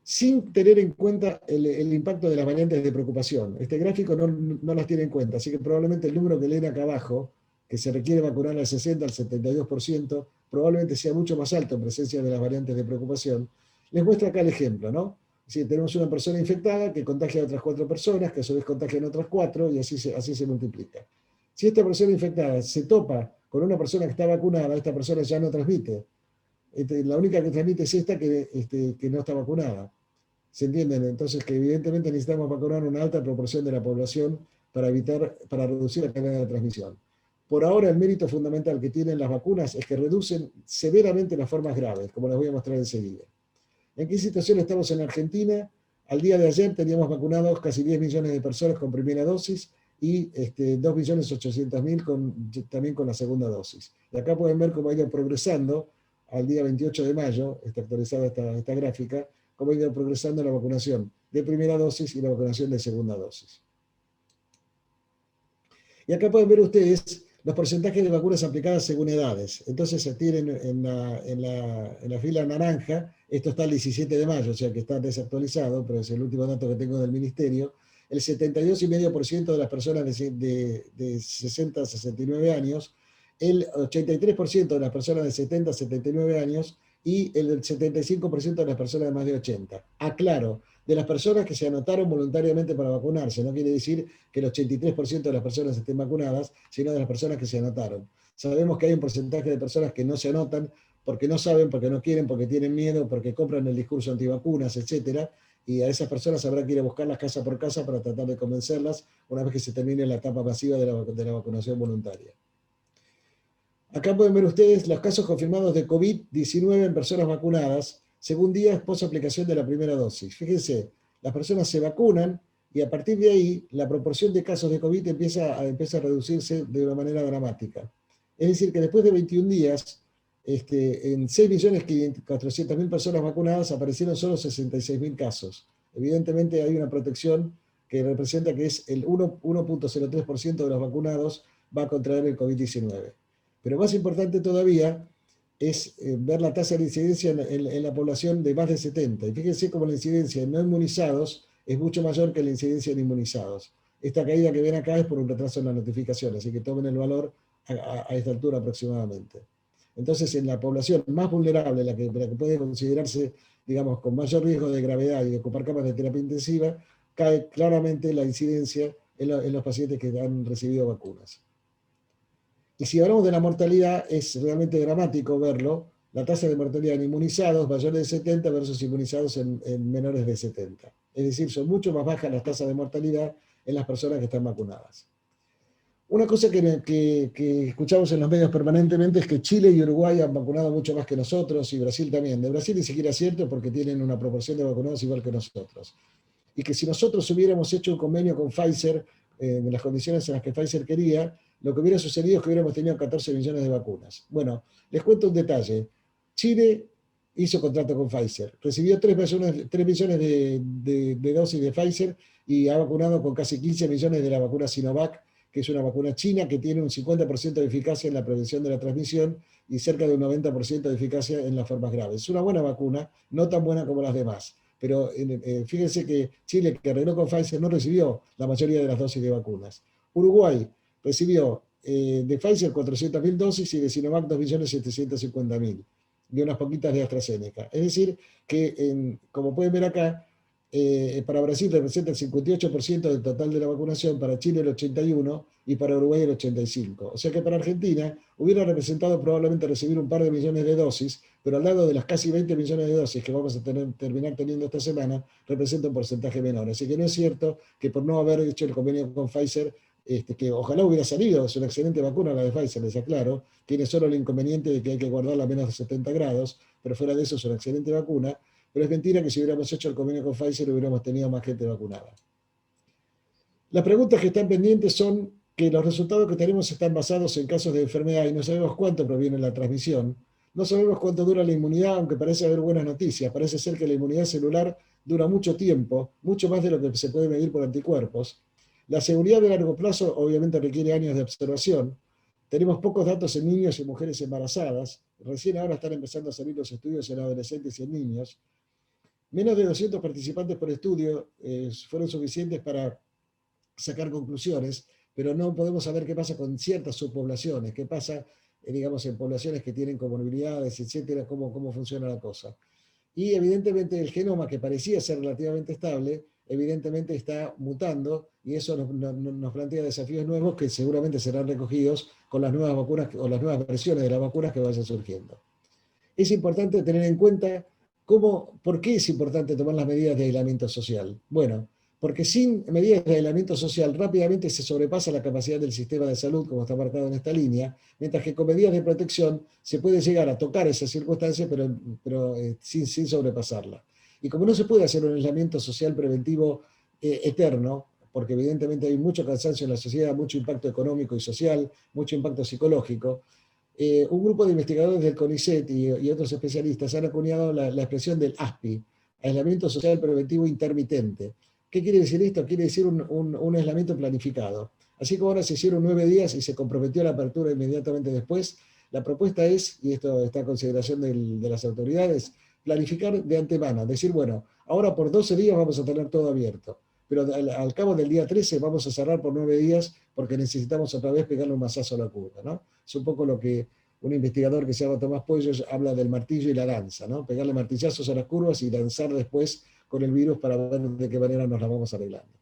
Sin tener en cuenta el impacto de las variantes de preocupación. Este gráfico no las tiene en cuenta, así que probablemente el número que leen acá abajo que se requiere vacunar al 60, al 72%, probablemente sea mucho más alto en presencia de las variantes de preocupación. Les muestro acá el ejemplo, ¿no? Si tenemos una persona infectada que contagia a otras 4 personas, que a su vez contagian a otras 4, y así se multiplica. Si esta persona infectada se topa con una persona que está vacunada, esta persona ya no transmite. La única que transmite es esta que no está vacunada. ¿Se entienden? Entonces que evidentemente necesitamos vacunar una alta proporción de la población para reducir la cadena de transmisión. Por ahora el mérito fundamental que tienen las vacunas es que reducen severamente las formas graves, como les voy a mostrar enseguida. ¿En qué situación estamos en Argentina? Al día de ayer teníamos vacunados casi 10 millones de personas con primera dosis y 2.800.000 también con la segunda dosis. Y acá pueden ver cómo ha ido progresando al día 28 de mayo, está actualizada esta gráfica, cómo ha ido progresando la vacunación de primera dosis y la vacunación de segunda dosis. Y acá pueden ver ustedes los porcentajes de vacunas aplicadas según edades. Entonces se tienen en la fila naranja, esto está el 17 de mayo, o sea que está desactualizado, pero es el último dato que tengo del ministerio, el 72,5% de las personas de 60 a 69 años, el 83% de las personas de 70 a 79 años y el 75% de las personas de más de 80. Aclaro, de las personas que se anotaron voluntariamente para vacunarse, no quiere decir que el 83% de las personas estén vacunadas, sino de las personas que se anotaron. Sabemos que hay un porcentaje de personas que no se anotan porque no saben, porque no quieren, porque tienen miedo, porque compran el discurso antivacunas, etc. Y a esas personas habrá que ir a buscarlas casa por casa para tratar de convencerlas una vez que se termine la etapa masiva de la vacunación voluntaria. Acá pueden ver ustedes los casos confirmados de COVID-19 en personas vacunadas, según días post aplicación de la primera dosis. Fíjense, las personas se vacunan y a partir de ahí la proporción de casos de COVID empieza a reducirse de una manera dramática. Es decir, que después de 21 días, en 6.400.000 personas vacunadas aparecieron solo 66.000 casos. Evidentemente hay una protección que representa que es el 1,03% de los vacunados va a contraer el COVID-19. Pero más importante todavía es ver la tasa de incidencia en la población de más de 70. Y fíjense cómo la incidencia en no inmunizados es mucho mayor que la incidencia en inmunizados. Esta caída que ven acá es por un retraso en la notificación, así que tomen el valor a esta altura aproximadamente. Entonces, en la población más vulnerable, la que puede considerarse, digamos, con mayor riesgo de gravedad y de ocupar camas de terapia intensiva, cae claramente la incidencia en los pacientes que han recibido vacunas. Y si hablamos de la mortalidad, es realmente dramático verlo. La tasa de mortalidad en inmunizados mayores de 70 versus inmunizados en menores de 70. Es decir, son mucho más bajas las tasas de mortalidad en las personas que están vacunadas. Una cosa que escuchamos en los medios permanentemente es que Chile y Uruguay han vacunado mucho más que nosotros y Brasil también. De Brasil ni siquiera es cierto porque tienen una proporción de vacunados igual que nosotros. Y que si nosotros hubiéramos hecho un convenio con Pfizer, en las condiciones en las que Pfizer quería, lo que hubiera sucedido es que hubiéramos tenido 14 millones de vacunas. Bueno, les cuento un detalle. Chile hizo contrato con Pfizer, recibió 3 millones de dosis de Pfizer y ha vacunado con casi 15 millones de la vacuna Sinovac, que es una vacuna china que tiene un 50% de eficacia en la prevención de la transmisión y cerca de un 90% de eficacia en las formas graves. Es una buena vacuna, no tan buena como las demás. Pero fíjense que Chile, que arregló con Pfizer, no recibió la mayoría de las dosis de vacunas. Uruguay recibió de Pfizer 400.000 dosis y de Sinovac 2.750.000 y unas poquitas de AstraZeneca. Es decir, que como pueden ver acá, para Brasil representa el 58% del total de la vacunación, para Chile el 81% y para Uruguay el 85%. O sea que para Argentina hubiera representado probablemente recibir un par de millones de dosis, pero al lado de las casi 20 millones de dosis que vamos a terminar teniendo esta semana, representa un porcentaje menor. Así que no es cierto que por no haber hecho el convenio con Pfizer, que ojalá hubiera salido, es una excelente vacuna la de Pfizer, les aclaro, tiene solo el inconveniente de que hay que guardarla a menos de 70 grados, pero fuera de eso es una excelente vacuna. Pero es mentira que si hubiéramos hecho el convenio con Pfizer hubiéramos tenido más gente vacunada. Las preguntas que están pendientes son que los resultados que tenemos están basados en casos de enfermedad y no sabemos cuánto proviene la transmisión. No sabemos cuánto dura la inmunidad, aunque parece haber buenas noticias. Parece ser que la inmunidad celular dura mucho tiempo, mucho más de lo que se puede medir por anticuerpos. La seguridad de largo plazo obviamente requiere años de observación. Tenemos pocos datos en niños y mujeres embarazadas. Recién ahora están empezando a salir los estudios en adolescentes y en niños. Menos de 200 participantes por estudio fueron suficientes para sacar conclusiones, pero no podemos saber qué pasa con ciertas subpoblaciones, qué pasa, digamos, en poblaciones que tienen comorbilidades, etcétera, cómo funciona la cosa. Y evidentemente el genoma, que parecía ser relativamente estable, evidentemente está mutando y eso nos plantea desafíos nuevos que seguramente serán recogidos con las nuevas vacunas o las nuevas versiones de las vacunas que vayan surgiendo. Es importante tener en cuenta por qué es importante tomar las medidas de aislamiento social. Bueno, porque sin medidas de aislamiento social rápidamente se sobrepasa la capacidad del sistema de salud, como está marcado en esta línea, mientras que con medidas de protección se puede llegar a tocar esa circunstancia, pero sin sobrepasarla. Y como no se puede hacer un aislamiento social preventivo eterno, porque evidentemente hay mucho cansancio en la sociedad, mucho impacto económico y social, mucho impacto psicológico, un grupo de investigadores del CONICET y otros especialistas han acuñado la expresión del ASPI, aislamiento social preventivo intermitente. ¿Qué quiere decir esto? Quiere decir un aislamiento planificado. Así como ahora se hicieron 9 días y se comprometió la apertura inmediatamente después, la propuesta es, y esto está a consideración de las autoridades, planificar de antemano, decir, bueno, ahora por 12 días vamos a tener todo abierto, pero al cabo del día 13 vamos a cerrar por 9 días porque necesitamos otra vez pegarle un mazazo a la curva, ¿no? Es un poco lo que un investigador que se llama Tomás Pueyos habla del martillo y la danza, ¿no? Pegarle martillazos a las curvas y danzar después con el virus para ver de qué manera nos la vamos arreglando.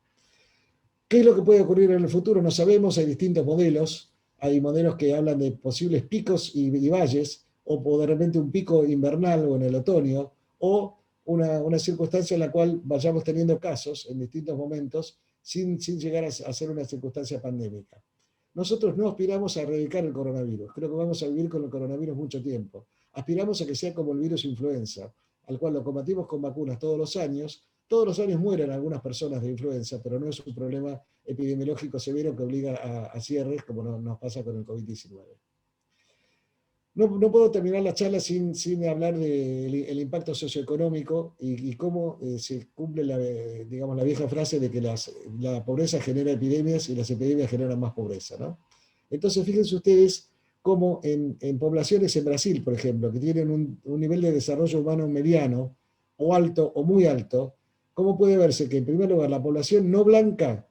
¿Qué es lo que puede ocurrir en el futuro? No sabemos, hay distintos modelos. Hay modelos que hablan de posibles picos y valles, o de repente un pico invernal o en el otoño, o una circunstancia en la cual vayamos teniendo casos en distintos momentos sin llegar a ser una circunstancia pandémica. Nosotros no aspiramos a erradicar el coronavirus, creo que vamos a vivir con el coronavirus mucho tiempo. Aspiramos a que sea como el virus influenza, al cual lo combatimos con vacunas todos los años. Todos los años mueren algunas personas de influenza, pero no es un problema epidemiológico severo que obliga a cierres, como nos pasa con el COVID-19. No puedo terminar la charla sin hablar del impacto socioeconómico y cómo se cumple digamos, la vieja frase de que la pobreza genera epidemias y las epidemias generan más pobreza, ¿no? Entonces, fíjense ustedes cómo en poblaciones en Brasil, por ejemplo, que tienen un nivel de desarrollo humano mediano, o alto, o muy alto, cómo puede verse que, en primer lugar, la población no blanca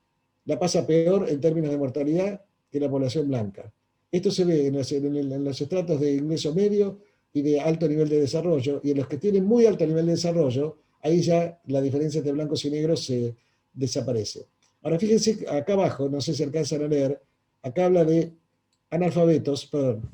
la pasa peor en términos de mortalidad que la población blanca. Esto se ve en los estratos de ingreso medio y de alto nivel de desarrollo, y en los que tienen muy alto nivel de desarrollo, ahí ya la diferencia entre blancos y negros se desaparece. Ahora fíjense acá abajo, no sé si alcanzan a leer, acá habla de analfabetos, perdón,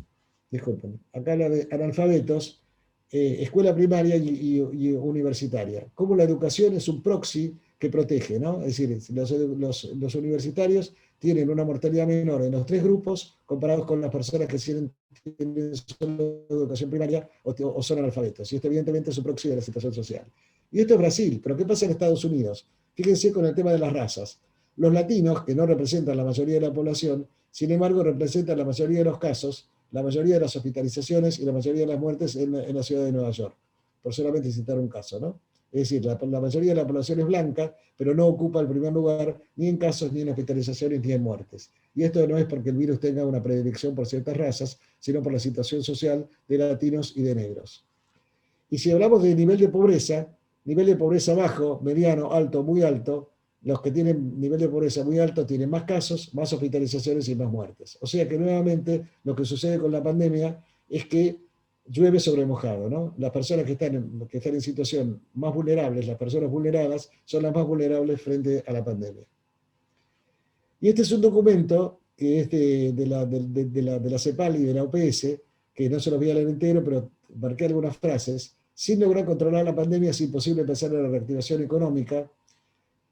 disculpen, acá habla de analfabetos, escuela primaria y universitaria. Cómo la educación es un proxy que protege, ¿no? Es decir, los universitarios tienen una mortalidad menor en los 3 grupos comparados con las personas que tienen solo educación primaria o son analfabetos. Y esto evidentemente es un proxy de la situación social. Y esto es Brasil, pero ¿qué pasa en Estados Unidos? Fíjense con el tema de las razas. Los latinos, que no representan la mayoría de la población, sin embargo representan la mayoría de los casos, la mayoría de las hospitalizaciones y la mayoría de las muertes en la ciudad de Nueva York, por solamente citar un caso, ¿no? Es decir, la mayoría de la población es blanca, pero no ocupa el primer lugar ni en casos, ni en hospitalizaciones, ni en muertes. Y esto no es porque el virus tenga una predilección por ciertas razas, sino por la situación social de latinos y de negros. Y si hablamos de nivel de pobreza bajo, mediano, alto, muy alto, los que tienen nivel de pobreza muy alto tienen más casos, más hospitalizaciones y más muertes. O sea que nuevamente lo que sucede con la pandemia es que llueve sobre mojado, ¿no? Las personas que están en situación más vulnerables, las personas vulneradas, son las más vulnerables frente a la pandemia. Y este es un documento que es de la CEPAL y de la OPS, que no se los voy a leer entero, pero marqué algunas frases. Sin lograr controlar la pandemia es imposible pensar en la reactivación económica.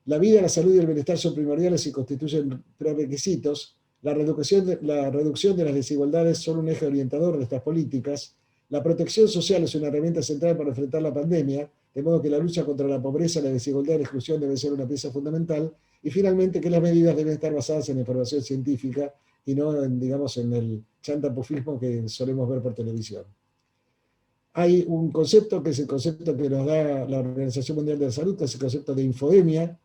La vida, la salud y el bienestar son primordiales y constituyen prerequisitos. La reducción de las desigualdades son un eje orientador de estas políticas. La protección social es una herramienta central para enfrentar la pandemia, de modo que la lucha contra la pobreza, la desigualdad y la exclusión debe ser una pieza fundamental. Y finalmente, que las medidas deben estar basadas en información científica y no en el chantapufismo que solemos ver por televisión. Hay un concepto que es el concepto que nos da la Organización Mundial de la Salud, que es el concepto de infodemia,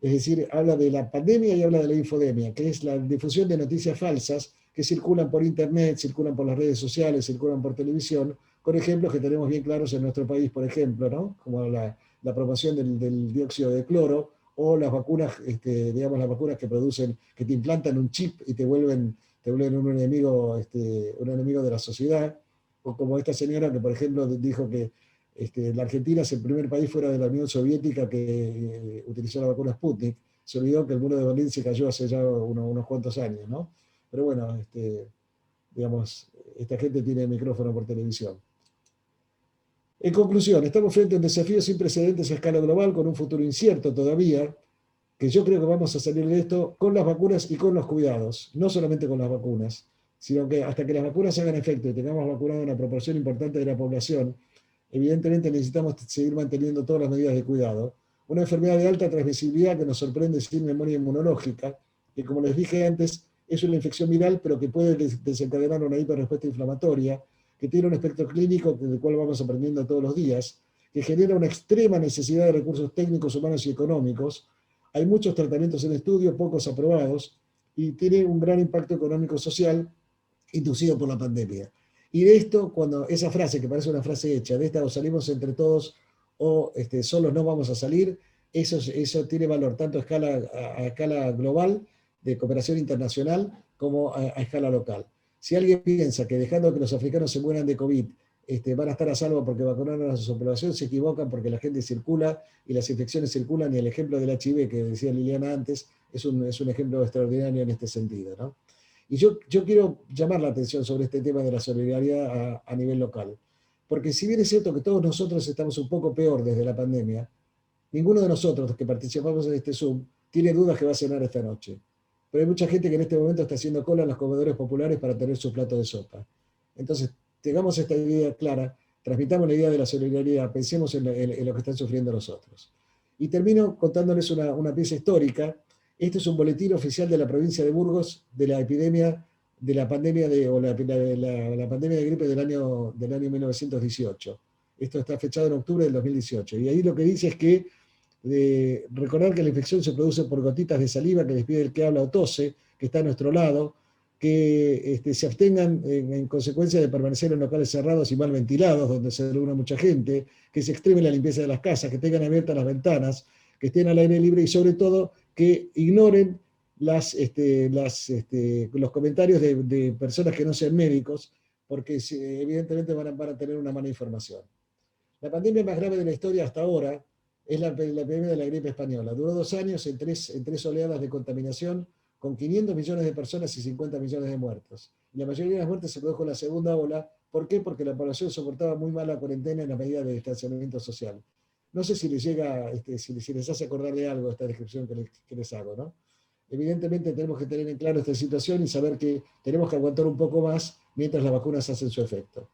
es decir, habla de la pandemia y habla de la infodemia, que es la difusión de noticias falsas que circulan por internet, circulan por las redes sociales, circulan por televisión, con ejemplos que tenemos bien claros en nuestro país, por ejemplo, ¿no? Como la promoción del dióxido de cloro, o las vacunas, digamos, las vacunas que producen, que te implantan un chip y te vuelven un enemigo de la sociedad, o como esta señora que, por ejemplo, dijo que la Argentina es el primer país fuera de la Unión Soviética que utilizó la vacuna Sputnik. Se olvidó que el muro de Berlín se cayó hace ya unos cuantos años, ¿no? Pero bueno, digamos, esta gente tiene micrófono por televisión. En conclusión, estamos frente a un desafío sin precedentes a escala global, con un futuro incierto todavía, que yo creo que vamos a salir de esto con las vacunas y con los cuidados, no solamente con las vacunas, sino que hasta que las vacunas hagan efecto y tengamos vacunado una proporción importante de la población, evidentemente necesitamos seguir manteniendo todas las medidas de cuidado. Una enfermedad de alta transmisibilidad que nos sorprende sin memoria inmunológica, que como les dije antes, es una infección viral, pero que puede desencadenar una hiperrespuesta inflamatoria, que tiene un espectro clínico del cual vamos aprendiendo todos los días, que genera una extrema necesidad de recursos técnicos, humanos y económicos. Hay muchos tratamientos en estudio, pocos aprobados, y tiene un gran impacto económico-social inducido por la pandemia. Y de esto, cuando esa frase, que parece una frase hecha, de esta o salimos entre todos o solos no vamos a salir, eso tiene valor tanto a escala global, de cooperación internacional, como a escala local. Si alguien piensa que dejando que los africanos se mueran de COVID, van a estar a salvo porque vacunaron a su población, se equivocan, porque la gente circula y las infecciones circulan, y el ejemplo del HIV que decía Liliana antes es un ejemplo extraordinario en este sentido, ¿no? Y yo quiero llamar la atención sobre este tema de la solidaridad a nivel local, porque si bien es cierto que todos nosotros estamos un poco peor desde la pandemia, ninguno de nosotros los que participamos en este Zoom tiene dudas que va a cenar esta noche. Pero hay mucha gente que en este momento está haciendo cola en los comedores populares para tener su plato de sopa. Entonces, tengamos esta idea clara, transmitamos la idea de la solidaridad, pensemos en lo que están sufriendo los otros. Y termino contándoles una pieza histórica. Este es un boletín oficial de la provincia de Burgos de la epidemia, de la pandemia la pandemia de gripe del año 1918. Esto está fechado en octubre del 2018. Y ahí lo que dice es que recordar que la infección se produce por gotitas de saliva que despide el que habla o tose, que está a nuestro lado, que se abstengan en consecuencia de permanecer en locales cerrados y mal ventilados, donde se reúne mucha gente, que se extreme la limpieza de las casas, que tengan abiertas las ventanas, que estén al aire libre y sobre todo que ignoren los comentarios de personas que no sean médicos, porque evidentemente van a tener una mala información. La pandemia más grave de la historia hasta ahora es la epidemia de la gripe española. Duró 2 años en tres oleadas de contaminación, con 500 millones de personas y 50 millones de muertos. Y la mayoría de las muertes se produjo en la segunda ola. ¿Por qué? Porque la población soportaba muy mal la cuarentena en la medida de distanciamiento social. No sé si les llega, si les hace acordar de algo esta descripción que les hago, ¿no? Evidentemente tenemos que tener en claro esta situación y saber que tenemos que aguantar un poco más mientras las vacunas hacen su efecto.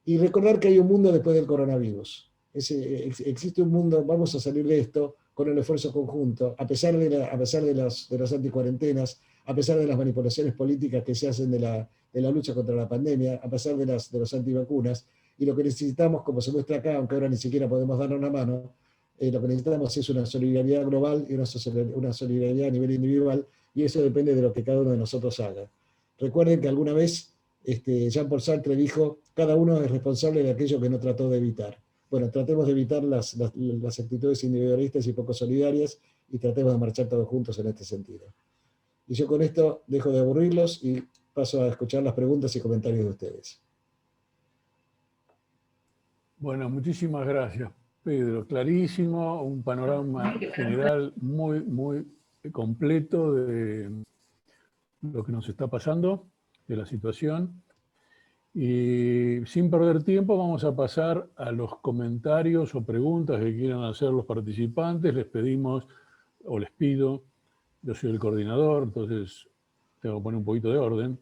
Y recordar que hay un mundo después del coronavirus. Existe un mundo, vamos a salir de esto con el esfuerzo conjunto, a pesar de las anticuarentenas, a pesar de las manipulaciones políticas que se hacen de la lucha contra la pandemia, a pesar de los antivacunas. Y lo que necesitamos, como se muestra acá, aunque ahora ni siquiera podemos darnos una mano, lo que necesitamos es una solidaridad global y una solidaridad a nivel individual, y eso depende de lo que cada uno de nosotros haga. Recuerden que alguna vez Jean-Paul Sartre dijo: cada uno es responsable de aquello que no trató de evitar. Bueno, tratemos de evitar las actitudes individualistas y poco solidarias, y tratemos de marchar todos juntos en este sentido. Y yo con esto dejo de aburrirlos y paso a escuchar las preguntas y comentarios de ustedes. Bueno, muchísimas gracias, Pedro. Clarísimo, un panorama general muy, muy completo de lo que nos está pasando, de la situación. Y sin perder tiempo vamos a pasar a los comentarios o preguntas que quieran hacer los participantes. Les pedimos, o les pido, yo soy el coordinador, entonces tengo que poner un poquito de orden,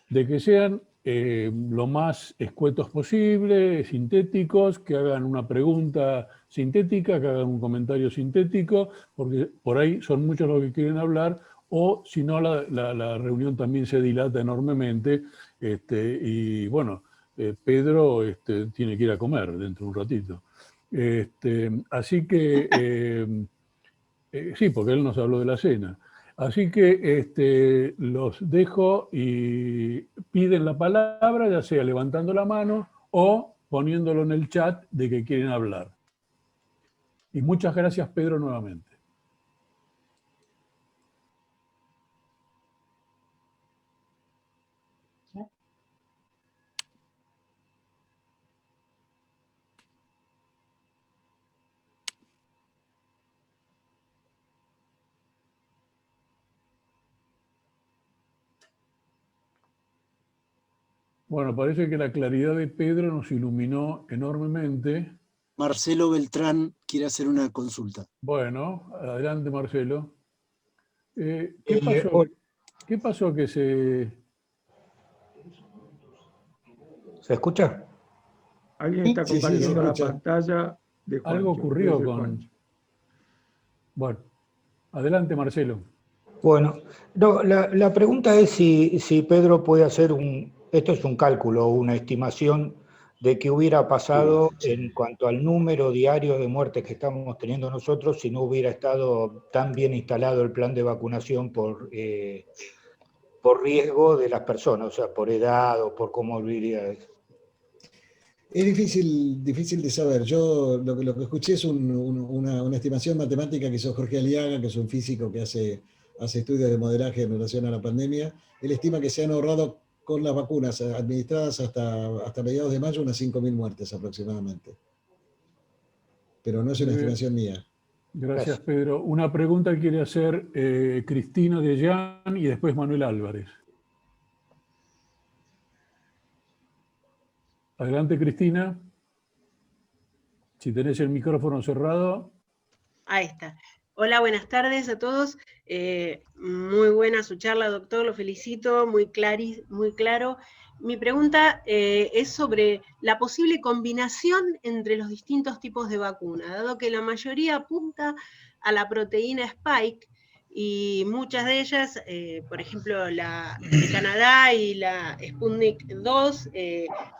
de que sean lo más escuetos posible, sintéticos, que hagan una pregunta sintética, que hagan un comentario sintético, porque por ahí son muchos los que quieren hablar, o si no la reunión también se dilata enormemente, y bueno, Pedro tiene que ir a comer dentro de un ratito. Así que, sí, porque él nos habló de la cena. Así que los dejo y piden la palabra, ya sea levantando la mano o poniéndolo en el chat de que quieren hablar. Y muchas gracias, Pedro, nuevamente. Bueno, parece que la claridad de Pedro nos iluminó enormemente. Marcelo Beltrán quiere hacer una consulta. Bueno, adelante Marcelo. ¿Qué pasó que se... ¿Se escucha? Alguien está Sí, compartiendo la escucha. pantalla de Juancho. Algo ocurrió desde con... Juancho. Bueno, adelante Marcelo. Bueno, no, la pregunta es si Pedro puede hacer esto es un cálculo, una estimación de qué hubiera pasado en cuanto al número diario de muertes que estamos teniendo nosotros si no hubiera estado tan bien instalado el plan de vacunación por riesgo de las personas, o sea, por edad o por comorbilidades. Es difícil de saber. Yo lo que escuché es una estimación matemática que hizo Jorge Aliaga, que es un físico que hace estudios de modelaje en relación a la pandemia. Él estima que se han ahorrado con las vacunas administradas hasta mediados de mayo unas 5.000 muertes aproximadamente. Pero no es una estimación mía. Gracias, Pedro. Una pregunta quiere hacer Cristina de Jan y después Manuel Álvarez. Adelante, Cristina. Si tenés el micrófono cerrado. Ahí está. Hola, buenas tardes a todos. Muy buena su charla, doctor, lo felicito, muy claro. Mi pregunta es sobre la posible combinación entre los distintos tipos de vacuna, dado que la mayoría apunta a la proteína Spike y muchas de ellas, por ejemplo, la de Canadá y la Sputnik 2,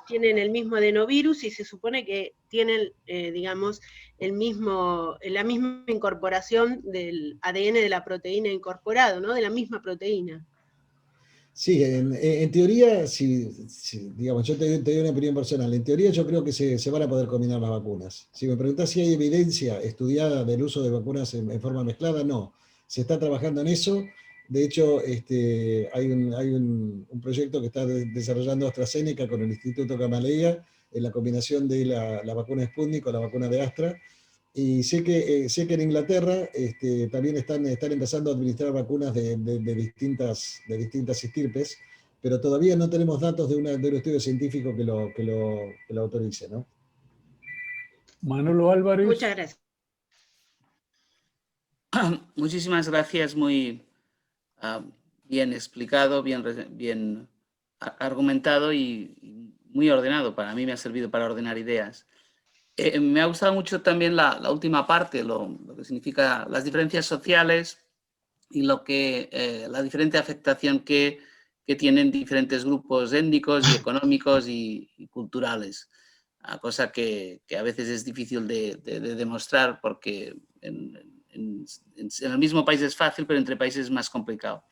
tienen el mismo adenovirus y se supone que tienen, digamos, la misma incorporación del ADN de la proteína incorporado, ¿no? De la misma proteína. Sí, en teoría, digamos, yo te doy una opinión personal. En teoría yo creo que se van a poder combinar las vacunas. Si me preguntás si hay evidencia estudiada del uso de vacunas en forma mezclada, no. Se está trabajando en eso. De hecho, hay un proyecto que está desarrollando AstraZeneca con el Instituto Gamaleya en la combinación de la vacuna Sputnik con la vacuna de Astra. Y sé que en Inglaterra también están empezando a administrar vacunas de distintas estirpes, pero todavía no tenemos datos de un estudio científico que lo autorice, ¿no? Manolo Álvarez. Muchas gracias. Muchísimas gracias, muy bien explicado, bien argumentado y muy ordenado. Para mí me ha servido para ordenar ideas. Me ha gustado mucho también la última parte, lo que significa las diferencias sociales y la diferente afectación que tienen diferentes grupos étnicos y económicos y culturales. Cosa que a veces es difícil de demostrar porque en el mismo país es fácil, pero entre países es más complicado.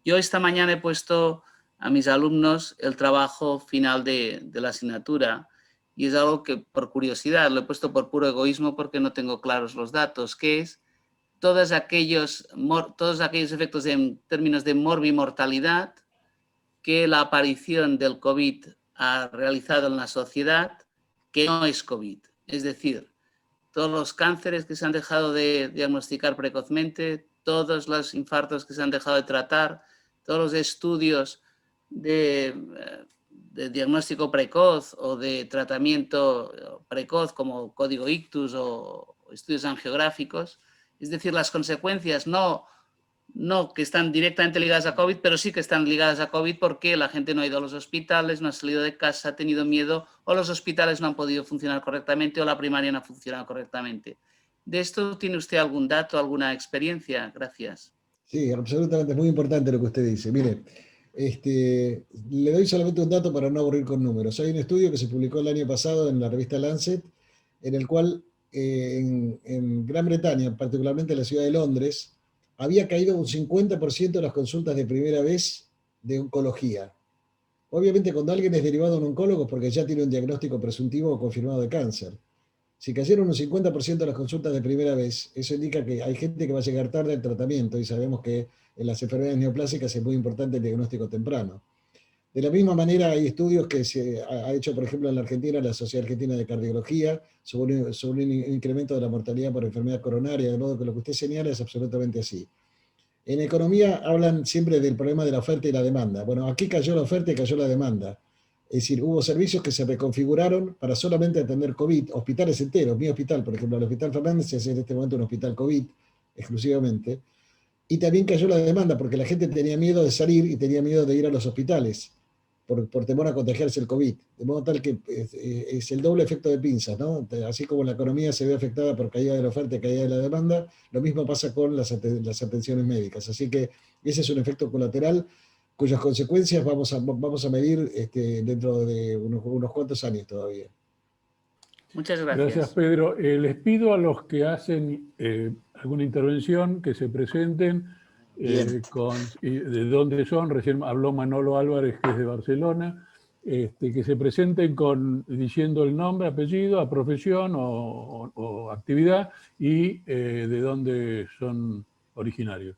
Yo esta mañana he puesto a mis alumnos el trabajo final de la asignatura y es algo que por curiosidad, lo he puesto por puro egoísmo porque no tengo claros los datos, que es todos aquellos efectos en términos de morbimortalidad que la aparición del COVID ha realizado en la sociedad que no es COVID. Es decir, todos los cánceres que se han dejado de diagnosticar precozmente, todos los infartos que se han dejado de tratar, todos los estudios de diagnóstico precoz o de tratamiento precoz como código ictus o estudios angiográficos, es decir, las consecuencias no que están directamente ligadas a COVID, pero sí que están ligadas a COVID porque la gente no ha ido a los hospitales, no ha salido de casa, ha tenido miedo, o los hospitales no han podido funcionar correctamente, o la primaria no ha funcionado correctamente. ¿De esto tiene usted algún dato, alguna experiencia? Gracias. Sí, absolutamente, es muy importante lo que usted dice. Mire, le doy solamente un dato para no aburrir con números. Hay un estudio que se publicó el año pasado en la revista Lancet, en el cual en Gran Bretaña, particularmente en la ciudad de Londres, había caído un 50% de las consultas de primera vez de oncología. Obviamente cuando alguien es derivado a un oncólogo es porque ya tiene un diagnóstico presuntivo o confirmado de cáncer. Si cayeron un 50% de las consultas de primera vez, eso indica que hay gente que va a llegar tarde al tratamiento y sabemos que en las enfermedades neoplásicas es muy importante el diagnóstico temprano. De la misma manera hay estudios que se ha hecho, por ejemplo, en la Argentina, la Sociedad Argentina de Cardiología, sobre un incremento de la mortalidad por enfermedad coronaria, de modo que lo que usted señala es absolutamente así. En economía hablan siempre del problema de la oferta y la demanda. Bueno, aquí cayó la oferta y cayó la demanda. Es decir, hubo servicios que se reconfiguraron para solamente atender COVID, hospitales enteros. Mi hospital, por ejemplo, el Hospital Fernández es en este momento un hospital COVID exclusivamente. Y también cayó la demanda porque la gente tenía miedo de salir y tenía miedo de ir a los hospitales por temor a contagiarse el COVID. De modo tal que es el doble efecto de pinzas, ¿no? Así como la economía se ve afectada por caída de la oferta y caída de la demanda, lo mismo pasa con las atenciones médicas. Así que ese es un efecto colateral cuyas consecuencias vamos a medir dentro de unos cuantos años todavía. Muchas gracias. Gracias, Pedro. Les pido a los que hacen alguna intervención que se presenten de dónde son. Recién habló Manolo Álvarez, que es de Barcelona. Que se presenten diciendo el nombre, apellido, a profesión o actividad y de dónde son originarios.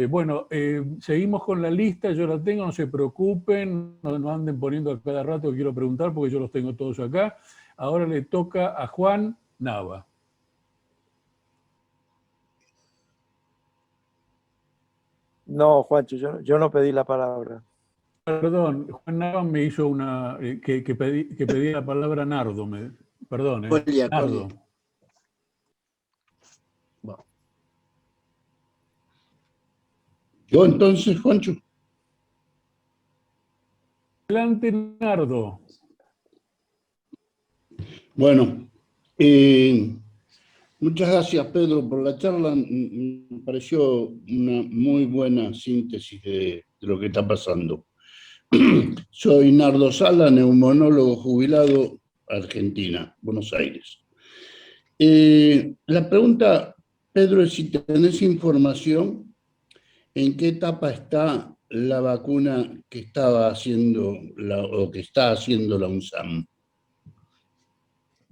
Bueno, seguimos con la lista, yo la tengo, no se preocupen, no anden poniendo a cada rato que quiero preguntar porque yo los tengo todos acá. Ahora le toca a Juan Nava. No, Juancho, yo no pedí la palabra. Perdón, Juan Nava me hizo una que pedía la palabra Nardo. Perdón, Nardo. Yo entonces, Juancho. Adelante, Nardo. Bueno, muchas gracias, Pedro, por la charla. Me pareció una muy buena síntesis de lo que está pasando. Soy Nardo Sala, neumonólogo jubilado, Argentina, Buenos Aires. La pregunta, Pedro, es si tenés información en qué etapa está la vacuna que estaba haciendo o que está haciendo la UNSAM.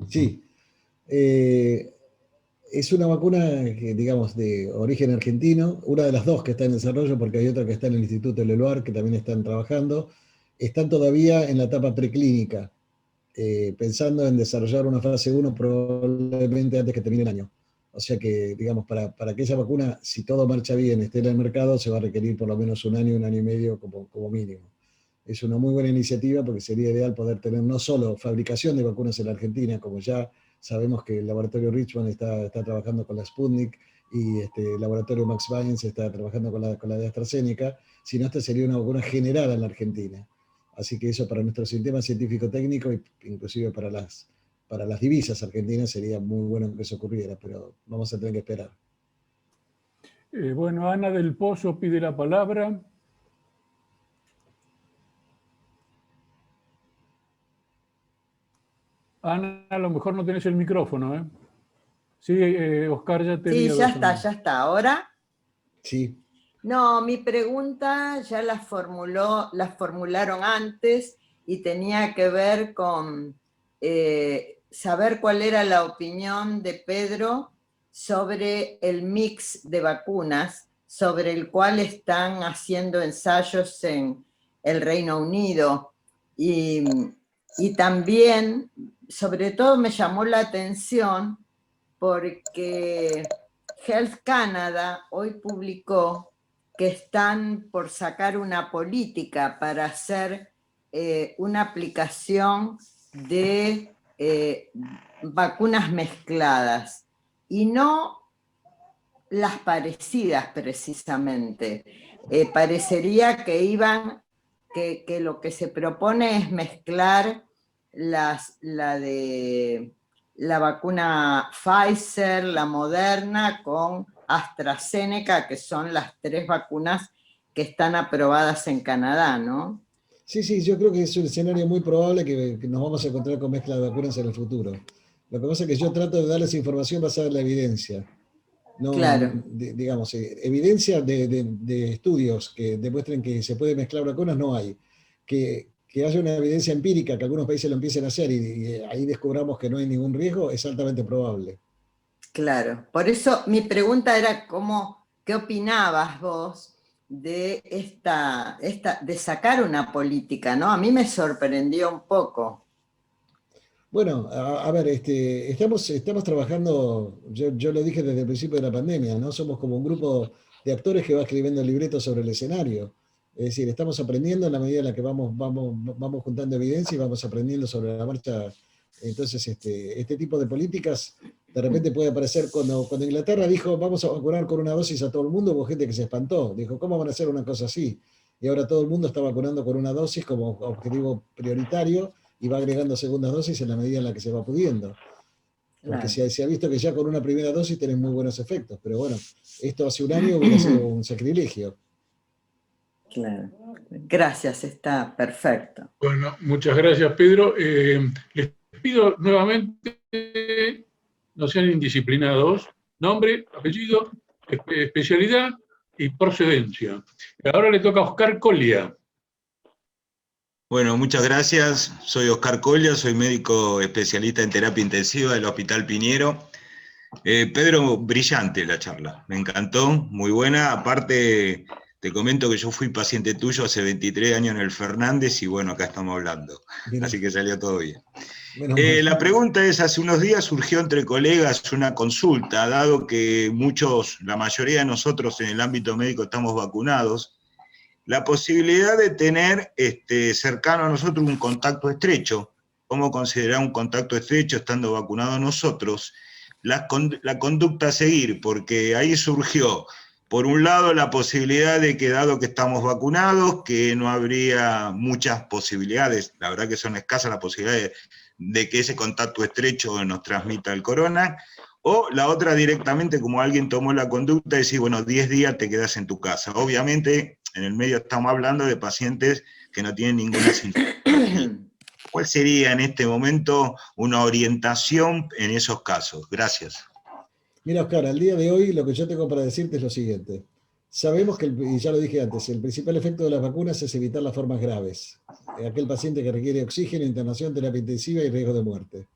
Sí, es una vacuna que, digamos, de origen argentino, una de las dos que está en desarrollo, porque hay otra que está en el Instituto Leloir, que también están trabajando, están todavía en la etapa preclínica, pensando en desarrollar una fase 1 probablemente antes que termine el año. O sea que, digamos, para que esa vacuna, si todo marcha bien, esté en el mercado, se va a requerir por lo menos un año y medio como mínimo. Es una muy buena iniciativa porque sería ideal poder tener no solo fabricación de vacunas en la Argentina, como ya sabemos que el laboratorio Richmond está trabajando con la Sputnik y el laboratorio Max Vines está trabajando con la de AstraZeneca, sino esta sería una vacuna generada en la Argentina. Así que eso para nuestro sistema científico-técnico e inclusive para las divisas argentinas sería muy bueno que eso ocurriera, pero vamos a tener que esperar. Bueno, Ana del Pozo pide la palabra. Ana, a lo mejor no tenés el micrófono, ¿eh? Sí, Oscar ya te Sí, ya está. ¿Ahora? Sí. No, mi pregunta ya la formularon antes y tenía que ver con saber cuál era la opinión de Pedro sobre el mix de vacunas, sobre el cual están haciendo ensayos en el Reino Unido. Y también, sobre todo, me llamó la atención porque Health Canada hoy publicó que están por sacar una política para hacer una aplicación de vacunas mezcladas y no las parecidas precisamente. Parecería que que lo que se propone es mezclar la vacuna Pfizer, la Moderna con AstraZeneca, que son las 3 vacunas que están aprobadas en Canadá, ¿no? Sí, yo creo que es un escenario muy probable que nos vamos a encontrar con mezcla de vacunas en el futuro. Lo que pasa es que yo trato de darles información basada en la evidencia. No, claro. Digamos, evidencia de estudios que demuestren que se puede mezclar vacunas no hay. Que haya una evidencia empírica, que algunos países lo empiecen a hacer y ahí descubramos que no hay ningún riesgo, es altamente probable. Claro, por eso mi pregunta era ¿qué opinabas vos de de sacar una política, ¿no? A mí me sorprendió un poco. Bueno, a ver, estamos trabajando, yo lo dije desde el principio de la pandemia, ¿no? Somos como un grupo de actores que va escribiendo libretos sobre el escenario. Es decir, estamos aprendiendo en la medida en la que vamos juntando evidencia y vamos aprendiendo sobre la marcha. Entonces, este tipo de políticas de repente puede aparecer cuando Inglaterra dijo vamos a vacunar con una dosis a todo el mundo, hubo gente que se espantó, dijo, ¿cómo van a hacer una cosa así? Y ahora todo el mundo está vacunando con una dosis como objetivo prioritario y va agregando segundas dosis en la medida en la que se va pudiendo. Porque se ha visto que ya con una primera dosis tenés muy buenos efectos, pero bueno, esto hace un año hubiera sido un sacrilegio. Claro. Gracias, está perfecto. Bueno, muchas gracias, Pedro. Les pido nuevamente, no sean indisciplinados, nombre, apellido, especialidad y procedencia. Ahora le toca a Oscar Colia. Bueno, muchas gracias. Soy Oscar Colia, soy médico especialista en terapia intensiva del Hospital Piñero. Pedro, brillante la charla, me encantó, muy buena. Aparte, te comento que yo fui paciente tuyo hace 23 años en el Fernández y bueno, acá estamos hablando. Bien. Así que salió todo bien. La pregunta es, hace unos días surgió entre colegas una consulta, dado que la mayoría de nosotros en el ámbito médico estamos vacunados, la posibilidad de tener cercano a nosotros un contacto estrecho. ¿Cómo considerar un contacto estrecho estando vacunados nosotros? La conducta a seguir, porque ahí surgió, por un lado, la posibilidad de que, dado que estamos vacunados, que no habría muchas posibilidades, la verdad que son escasas las posibilidades de que ese contacto estrecho nos transmita el corona, o la otra directamente, como alguien tomó la conducta, de decir, bueno, 10 días te quedas en tu casa. Obviamente, en el medio estamos hablando de pacientes que no tienen ninguna sintomatología. ¿Cuál sería en este momento una orientación en esos casos? Gracias. Mira, Oscar, al día de hoy lo que yo tengo para decirte es lo siguiente. Sabemos que, y ya lo dije antes, el principal efecto de las vacunas es evitar las formas graves. Aquel paciente que requiere oxígeno, internación, terapia intensiva y riesgo de muerte.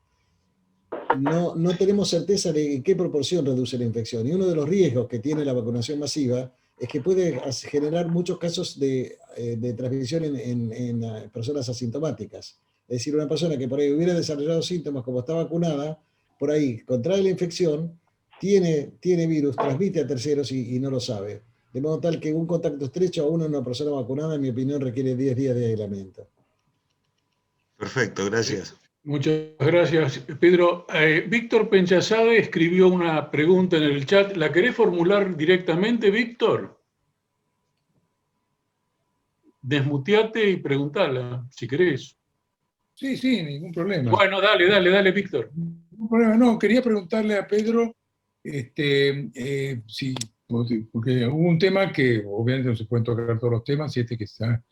No tenemos certeza de en qué proporción reduce la infección. Y uno de los riesgos que tiene la vacunación masiva es que puede generar muchos casos de transmisión en personas asintomáticas. Es decir, una persona que por ahí hubiera desarrollado síntomas como está vacunada, por ahí contrae la infección, tiene virus, transmite a terceros y no lo sabe. De modo tal que un contacto estrecho a una persona vacunada, en mi opinión, requiere 10 días de aislamiento. Perfecto, gracias. Muchas gracias, Pedro. Víctor Penchazade escribió una pregunta en el chat. ¿La querés formular directamente, Víctor? Desmuteate y preguntala, si querés. Sí, ningún problema. Bueno, dale, Víctor. Ningún problema, no, quería preguntarle a Pedro, porque hubo un tema que obviamente no se pueden tocar todos los temas, y que está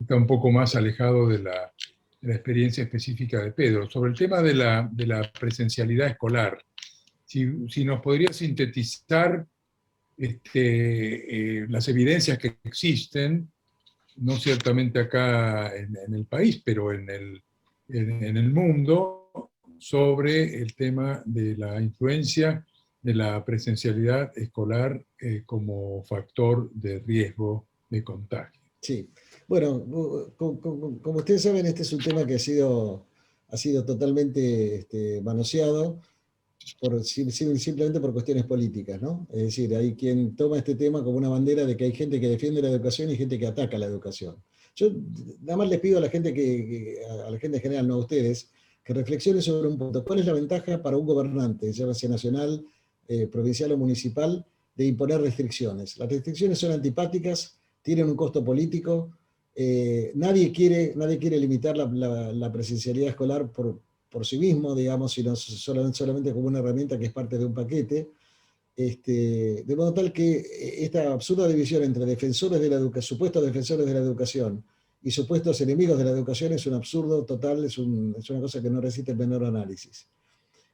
un poco más alejado de la experiencia específica de Pedro. Sobre el tema de la presencialidad escolar, si nos podría sintetizar las evidencias que existen, no ciertamente acá en el país, pero en el mundo, sobre el tema de la influencia de la presencialidad escolar como factor de riesgo de contagio. Sí, bueno, como ustedes saben, este es un tema que ha sido totalmente manoseado simplemente por cuestiones políticas, ¿no? Es decir, hay quien toma este tema como una bandera de que hay gente que defiende la educación y gente que ataca la educación. Yo nada más les pido a la gente a la gente en general, no a ustedes, que reflexionen sobre un punto. ¿Cuál es la ventaja para un gobernante, ya sea nacional, provincial o municipal, de imponer restricciones? Las restricciones son antipáticas, tienen un costo político, nadie quiere limitar la presencialidad escolar por sí mismo, digamos, sino solamente como una herramienta que es parte de un paquete, de modo tal que esta absurda división entre defensores de la educación, supuestos defensores de la educación y supuestos enemigos de la educación es un absurdo total, es una cosa que no resiste el menor análisis.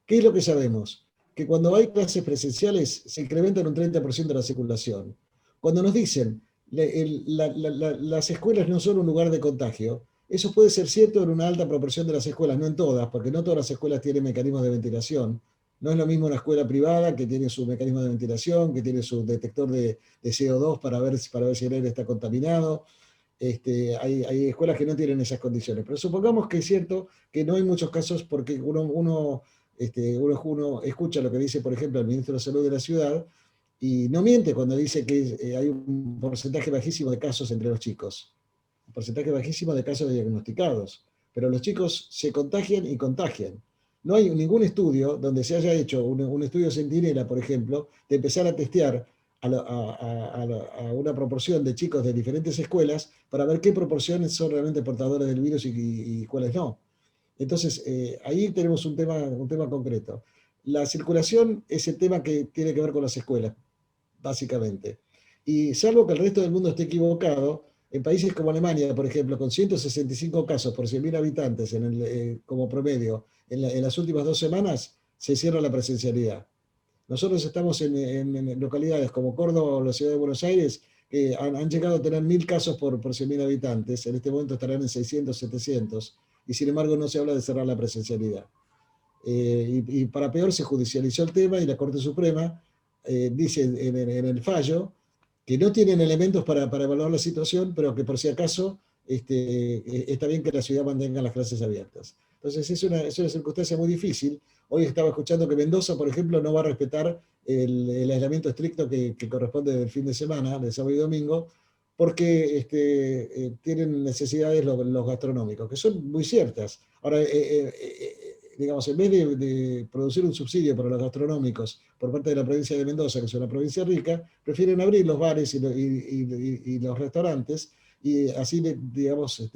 ¿Qué es lo que sabemos? Que cuando hay clases presenciales se incrementan un 30% la circulación. Cuando nos dicen las escuelas no son un lugar de contagio, eso puede ser cierto en una alta proporción de las escuelas, no en todas, porque no todas las escuelas tienen mecanismos de ventilación. No es lo mismo una escuela privada que tiene su mecanismo de ventilación, que tiene su detector de CO2 para ver si el aire está contaminado. Hay escuelas que no tienen esas condiciones. Pero supongamos que es cierto que no hay muchos casos porque uno escucha lo que dice, por ejemplo, el ministro de Salud de la ciudad Y no miente cuando dice que hay un porcentaje bajísimo de casos entre los chicos. Un porcentaje bajísimo de casos diagnosticados. Pero los chicos se contagian y contagian. No hay ningún estudio donde se haya hecho un estudio centinela, por ejemplo, de empezar a testear a una proporción de chicos de diferentes escuelas para ver qué proporciones son realmente portadores del virus y cuáles no. Entonces, ahí tenemos un tema concreto. La circulación es el tema que tiene que ver con las escuelas, básicamente. Y salvo que el resto del mundo esté equivocado, en países como Alemania, por ejemplo, con 165 casos por 100.000 habitantes como promedio, en las últimas 2 semanas se cierra la presencialidad. Nosotros estamos en localidades como Córdoba o la ciudad de Buenos Aires, que han llegado a tener 1.000 casos por 100.000 habitantes. En este momento estarán en 600, 700. Y sin embargo no se habla de cerrar la presencialidad. Y para peor se judicializó el tema y la Corte Suprema dice en el fallo que no tienen elementos para evaluar la situación, pero que por si acaso está bien que la ciudad mantenga las clases abiertas. Entonces es una circunstancia muy difícil. Hoy estaba escuchando que Mendoza, por ejemplo, no va a respetar el aislamiento estricto que corresponde del fin de semana, de sábado y domingo, porque tienen necesidades los gastronómicos, que son muy ciertas. Ahora, digamos, en vez de producir un subsidio para los gastronómicos por parte de la provincia de Mendoza, que es una provincia rica, prefieren abrir los bares y los restaurantes y así, digamos,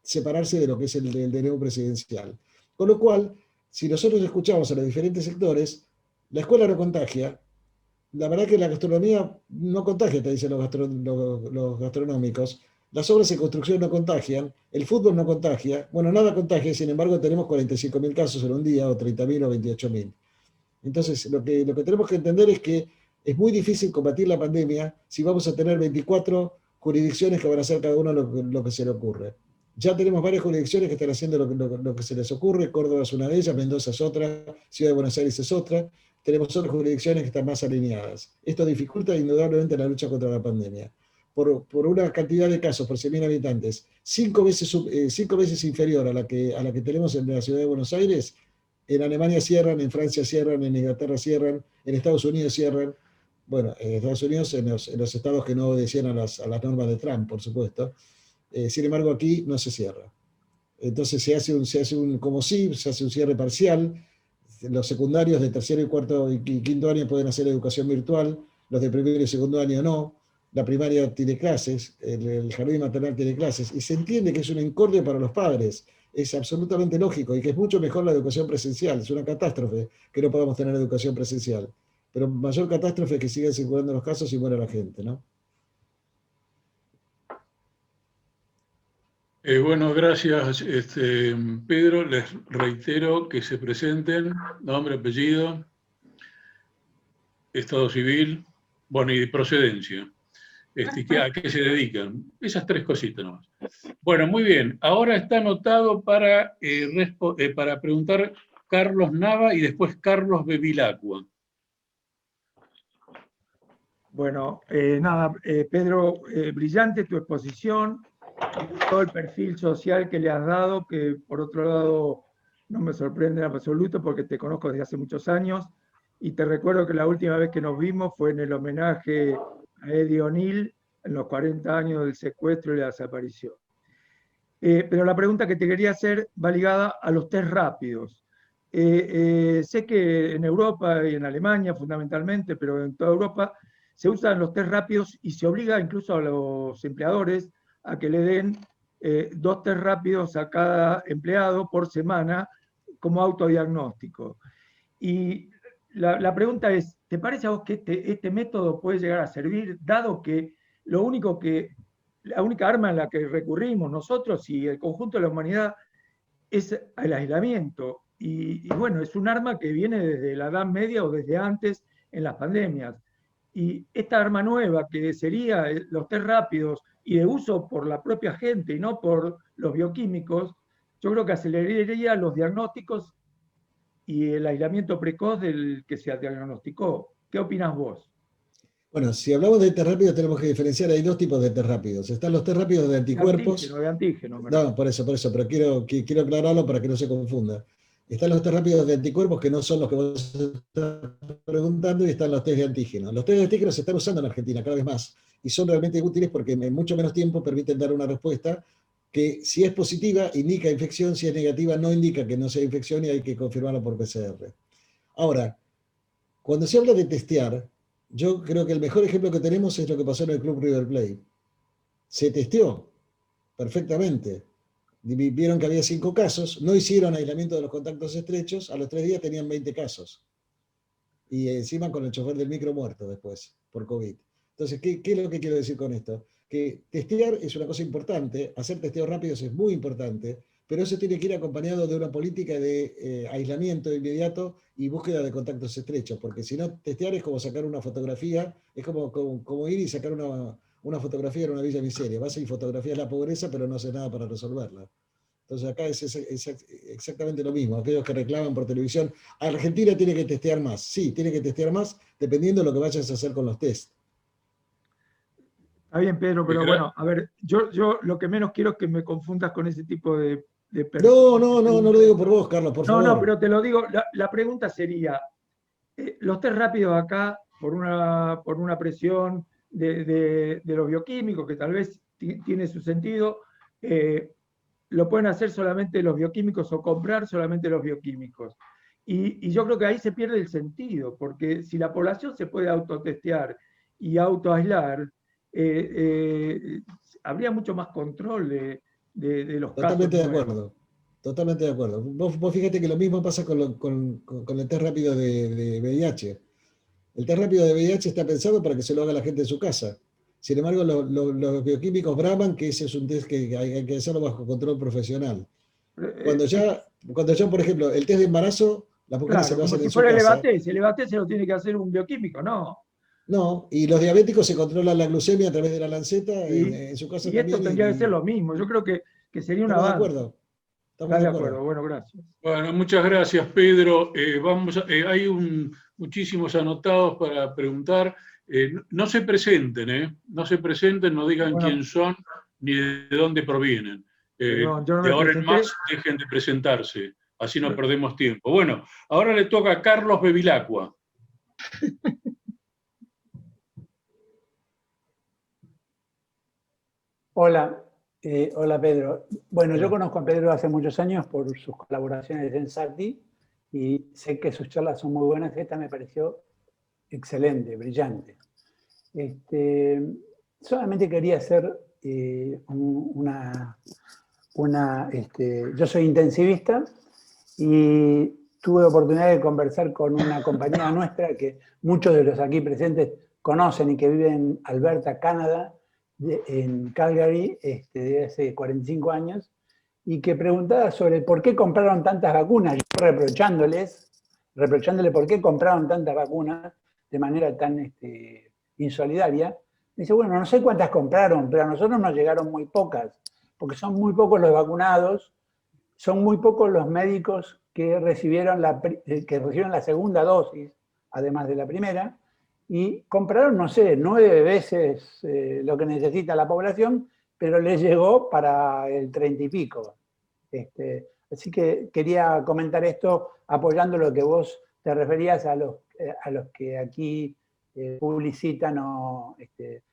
separarse de lo que es el DNU presidencial. Con lo cual, si nosotros escuchamos a los diferentes sectores, la escuela no contagia. La verdad que la gastronomía no contagia, te dicen los gastronómicos. Las obras de construcción no contagian, el fútbol no contagia. Bueno, nada contagia, sin embargo tenemos 45.000 casos en un día, o 30.000 o 28.000. Entonces, lo que tenemos que entender es que es muy difícil combatir la pandemia si vamos a tener 24 jurisdicciones que van a hacer cada uno lo que se le ocurre. Ya tenemos varias jurisdicciones que están haciendo lo que se les ocurre. Córdoba es una de ellas, Mendoza es otra, Ciudad de Buenos Aires es otra. Tenemos otras jurisdicciones que están más alineadas. Esto dificulta indudablemente la lucha contra la pandemia. Por una cantidad de casos por 100.000 habitantes, 5 veces inferior a la que tenemos en la ciudad de Buenos Aires, en Alemania cierran, en Francia cierran, en Inglaterra cierran, en Estados Unidos cierran. Bueno, en Estados Unidos, en los estados que no obedecían a las normas de Trump, por supuesto. Sin embargo, aquí no se cierra. Entonces se hace un cierre parcial. Los secundarios de tercero y cuarto y quinto año pueden hacer educación virtual, los de primero y segundo año no. La primaria tiene clases, el jardín maternal tiene clases, y se entiende que es una incordia para los padres. Es absolutamente lógico y que es mucho mejor la educación presencial. Es una catástrofe que no podamos tener educación presencial. Pero mayor catástrofe es que sigan circulando los casos y muera la gente, ¿no? Bueno, gracias, Pedro. Les reitero que se presenten, nombre, apellido, estado civil, bueno, y procedencia. ¿A qué se dedican? Esas 3 cositas nomás. Bueno, muy bien. Ahora está anotado para preguntar Carlos Nava y después Carlos Bevilacqua. Bueno, nada, Pedro, brillante tu exposición, todo el perfil social que le has dado, que por otro lado no me sorprende en absoluto porque te conozco desde hace muchos años y te recuerdo que la última vez que nos vimos fue en el homenaje a Eddie O'Neill en los 40 años del secuestro y la desaparición. Pero la pregunta que te quería hacer va ligada a los test rápidos. Sé que en Europa y en Alemania fundamentalmente, pero en toda Europa se usan los test rápidos y se obliga incluso a los empleadores a que le den 2 test rápidos a cada empleado por semana como autodiagnóstico. Y la pregunta es, ¿te parece a vos que este método puede llegar a servir, dado que la única arma en la que recurrimos nosotros y el conjunto de la humanidad es el aislamiento? Y bueno, es un arma que viene desde la Edad Media o desde antes en las pandemias. Y esta arma nueva, que sería los test rápidos y de uso por la propia gente y no por los bioquímicos, yo creo que aceleraría los diagnósticos y el aislamiento precoz del que se diagnosticó. ¿Qué opinas vos? Bueno, si hablamos de test rápidos tenemos que diferenciar, hay 2 tipos de test rápidos. Están los test rápidos de anticuerpos. De antígeno. No, por eso, pero quiero aclararlo para que no se confunda. Están los test rápidos de anticuerpos, que no son los que vos estás preguntando, y están los test de antígenos. Los test de antígenos se están usando en Argentina cada vez más, y son realmente útiles porque en mucho menos tiempo permiten dar una respuesta que, si es positiva, indica infección; si es negativa, no indica que no sea infección y hay que confirmarlo por PCR. Ahora, cuando se habla de testear, yo creo que el mejor ejemplo que tenemos es lo que pasó en el Club River Plate. Se testeó perfectamente. Vieron que había 5 casos, no hicieron aislamiento de los contactos estrechos, a los 3 días tenían 20 casos. Y encima con el chofer del micro muerto después, por COVID. Entonces, ¿qué es lo que quiero decir con esto? Que testear es una cosa importante, hacer testeos rápidos es muy importante, pero eso tiene que ir acompañado de una política de aislamiento inmediato y búsqueda de contactos estrechos, porque si no, testear es como sacar una fotografía, es como ir y sacar una fotografía en una villa miseria. Vas y fotografías la pobreza, pero no haces nada para resolverla. Entonces acá es exactamente lo mismo. Aquellos que reclaman por televisión, Argentina tiene que testear más. Sí, tiene que testear más, dependiendo de lo que vayas a hacer con los test. Está bien, Pedro, pero bueno, a ver, yo lo que menos quiero es que me confundas con ese tipo de No lo digo por vos, Carlos, por favor. No, pero te lo digo, la pregunta sería, los test rápidos acá, por una presión de los bioquímicos, que tal vez tiene su sentido, lo pueden hacer solamente los bioquímicos o comprar solamente los bioquímicos. Y yo creo que ahí se pierde el sentido, porque si la población se puede autotestear y autoaislar, habría mucho más control de los casos. Totalmente de acuerdo. Totalmente de acuerdo. Vos fíjate que lo mismo pasa con el test rápido de VIH. El test rápido de VIH está pensado para que se lo haga la gente en su casa. Sin embargo, los bioquímicos braman que ese es un test que hay que hacerlo bajo control profesional. Cuando ya, por ejemplo, el test de embarazo, las mujeres se lo hacen en su casa. El EVATE se lo tiene que hacer un bioquímico, ¿no? No, y los diabéticos se controlan la glucemia a través de la lanceta en su casa también. Y esto tendría que ser lo mismo. Yo creo que sería una avance. Estamos de acuerdo. Bueno, gracias. Bueno, muchas gracias, Pedro. Hay muchísimos anotados para preguntar. No se presenten, no digan quién son ni de dónde provienen. De ahora en más, dejen de presentarse, así no perdemos tiempo. Bueno, ahora le toca a Carlos Bevilacqua. Hola. Hola, Pedro. Bueno, yo conozco a Pedro hace muchos años por sus colaboraciones en SATI y sé que sus charlas son muy buenas. Esta me pareció excelente, brillante. Solamente quería hacer yo soy intensivista y tuve oportunidad de conversar con una compañera nuestra que muchos de los aquí presentes conocen y que vive en Alberta, Canadá, en Calgary, de hace 45 años, y que preguntaba sobre por qué compraron tantas vacunas, yo reprochándole por qué compraron tantas vacunas de manera tan insolidaria. Dice, bueno, no sé cuántas compraron, pero a nosotros nos llegaron muy pocas, porque son muy pocos los vacunados, son muy pocos los médicos que recibieron la segunda dosis, además de la primera, y compraron, no sé, 9 veces lo que necesita la población, pero les llegó para el 30 y pico. Así que quería comentar esto apoyando lo que vos te referías a los que aquí publicitan o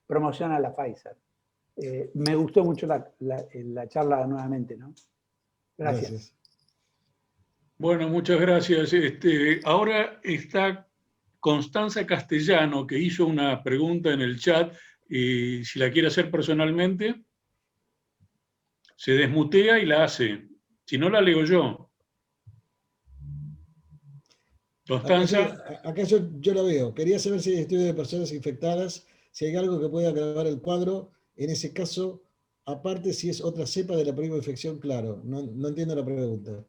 promocionan la Pfizer. Me gustó mucho la charla nuevamente, ¿no? Gracias. Bueno, muchas gracias. Ahora está Constanza Castellano, que hizo una pregunta en el chat, y si la quiere hacer personalmente, se desmutea y la hace. Si no, la leo yo. Constanza. Acá yo lo veo. Quería saber si hay estudios de personas infectadas, si hay algo que pueda agravar el cuadro. En ese caso, aparte, si es otra cepa de la prima infección, claro. No entiendo la pregunta.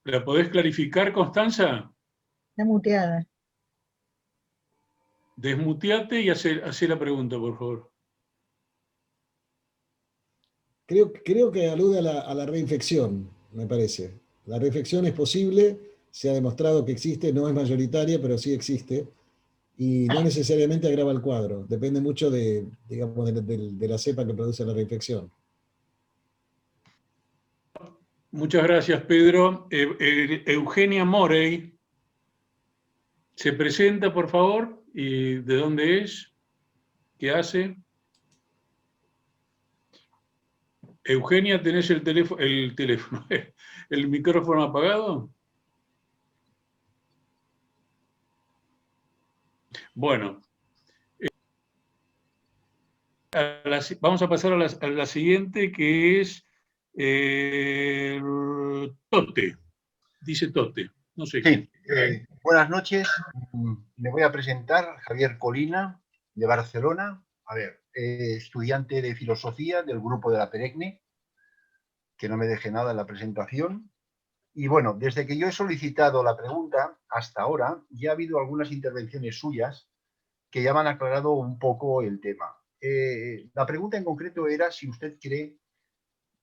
¿La podés clarificar, Constanza? Está muteada. Desmuteate y hace la pregunta, por favor. Creo que alude a la reinfección, me parece. La reinfección es posible, se ha demostrado que existe, no es mayoritaria, pero sí existe. Y no necesariamente agrava el cuadro. Depende mucho de la cepa que produce la reinfección. Muchas gracias, Pedro. Eugenia Morey, ¿se presenta, por favor? ¿Y de dónde es? ¿Qué hace? Eugenia, ¿tenés el teléfono, el micrófono apagado? Bueno, vamos a pasar a la siguiente, que es Tote. Dice Tote. No sé. Sí, buenas noches. Me voy a presentar, Javier Colina, de Barcelona. A ver, estudiante de filosofía del grupo de la Peregne, que no me deje nada en la presentación. Y bueno, desde que yo he solicitado la pregunta hasta ahora, ya ha habido algunas intervenciones suyas que ya me han aclarado un poco el tema. La pregunta en concreto era si usted cree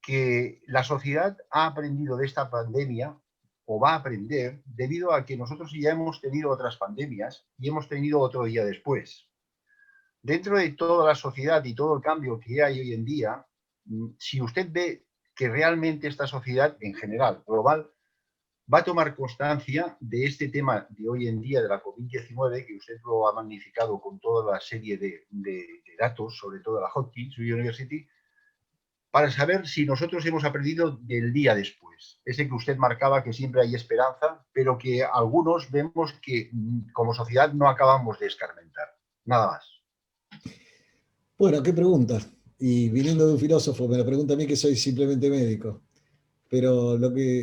que la sociedad ha aprendido de esta pandemia o va a aprender debido a que nosotros ya hemos tenido otras pandemias y hemos tenido otro día después. Dentro de toda la sociedad y todo el cambio que hay hoy en día, si usted ve que realmente esta sociedad en general, global, va a tomar constancia de este tema de hoy en día de la COVID-19, que usted lo ha magnificado con toda la serie de datos, sobre todo la Hopkins University, para saber si nosotros hemos aprendido del día después. Ese que usted marcaba que siempre hay esperanza, pero que algunos vemos que como sociedad no acabamos de escarmentar. Nada más. Bueno, qué pregunta. Y viniendo de un filósofo, me lo pregunta a mí que soy simplemente médico. Pero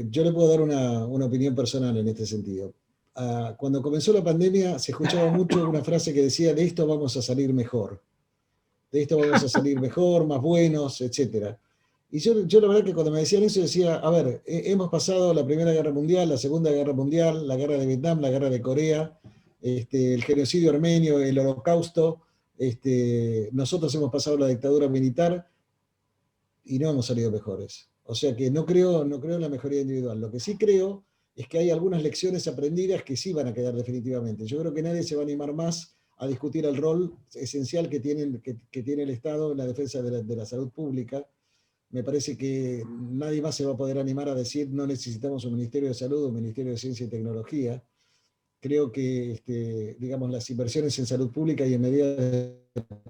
yo le puedo dar una opinión personal en este sentido. Cuando comenzó la pandemia se escuchaba mucho una frase que decía, de esto vamos a salir mejor. De esto vamos a salir mejor, más buenos, etc. Y yo la verdad que cuando me decían eso decía, a ver, hemos pasado la Primera Guerra Mundial, la Segunda Guerra Mundial, la Guerra de Vietnam, la Guerra de Corea, el genocidio armenio, el Holocausto, nosotros hemos pasado la dictadura militar y no hemos salido mejores. O sea que no creo en la mejoría individual. Lo que sí creo es que hay algunas lecciones aprendidas que sí van a quedar definitivamente. Yo creo que nadie se va a animar más a discutir el rol esencial que tiene el Estado en la defensa de la salud pública. Me parece que nadie más se va a poder animar a decir no necesitamos un Ministerio de Salud o un Ministerio de Ciencia y Tecnología. Creo que digamos, las inversiones en salud pública y en medidas de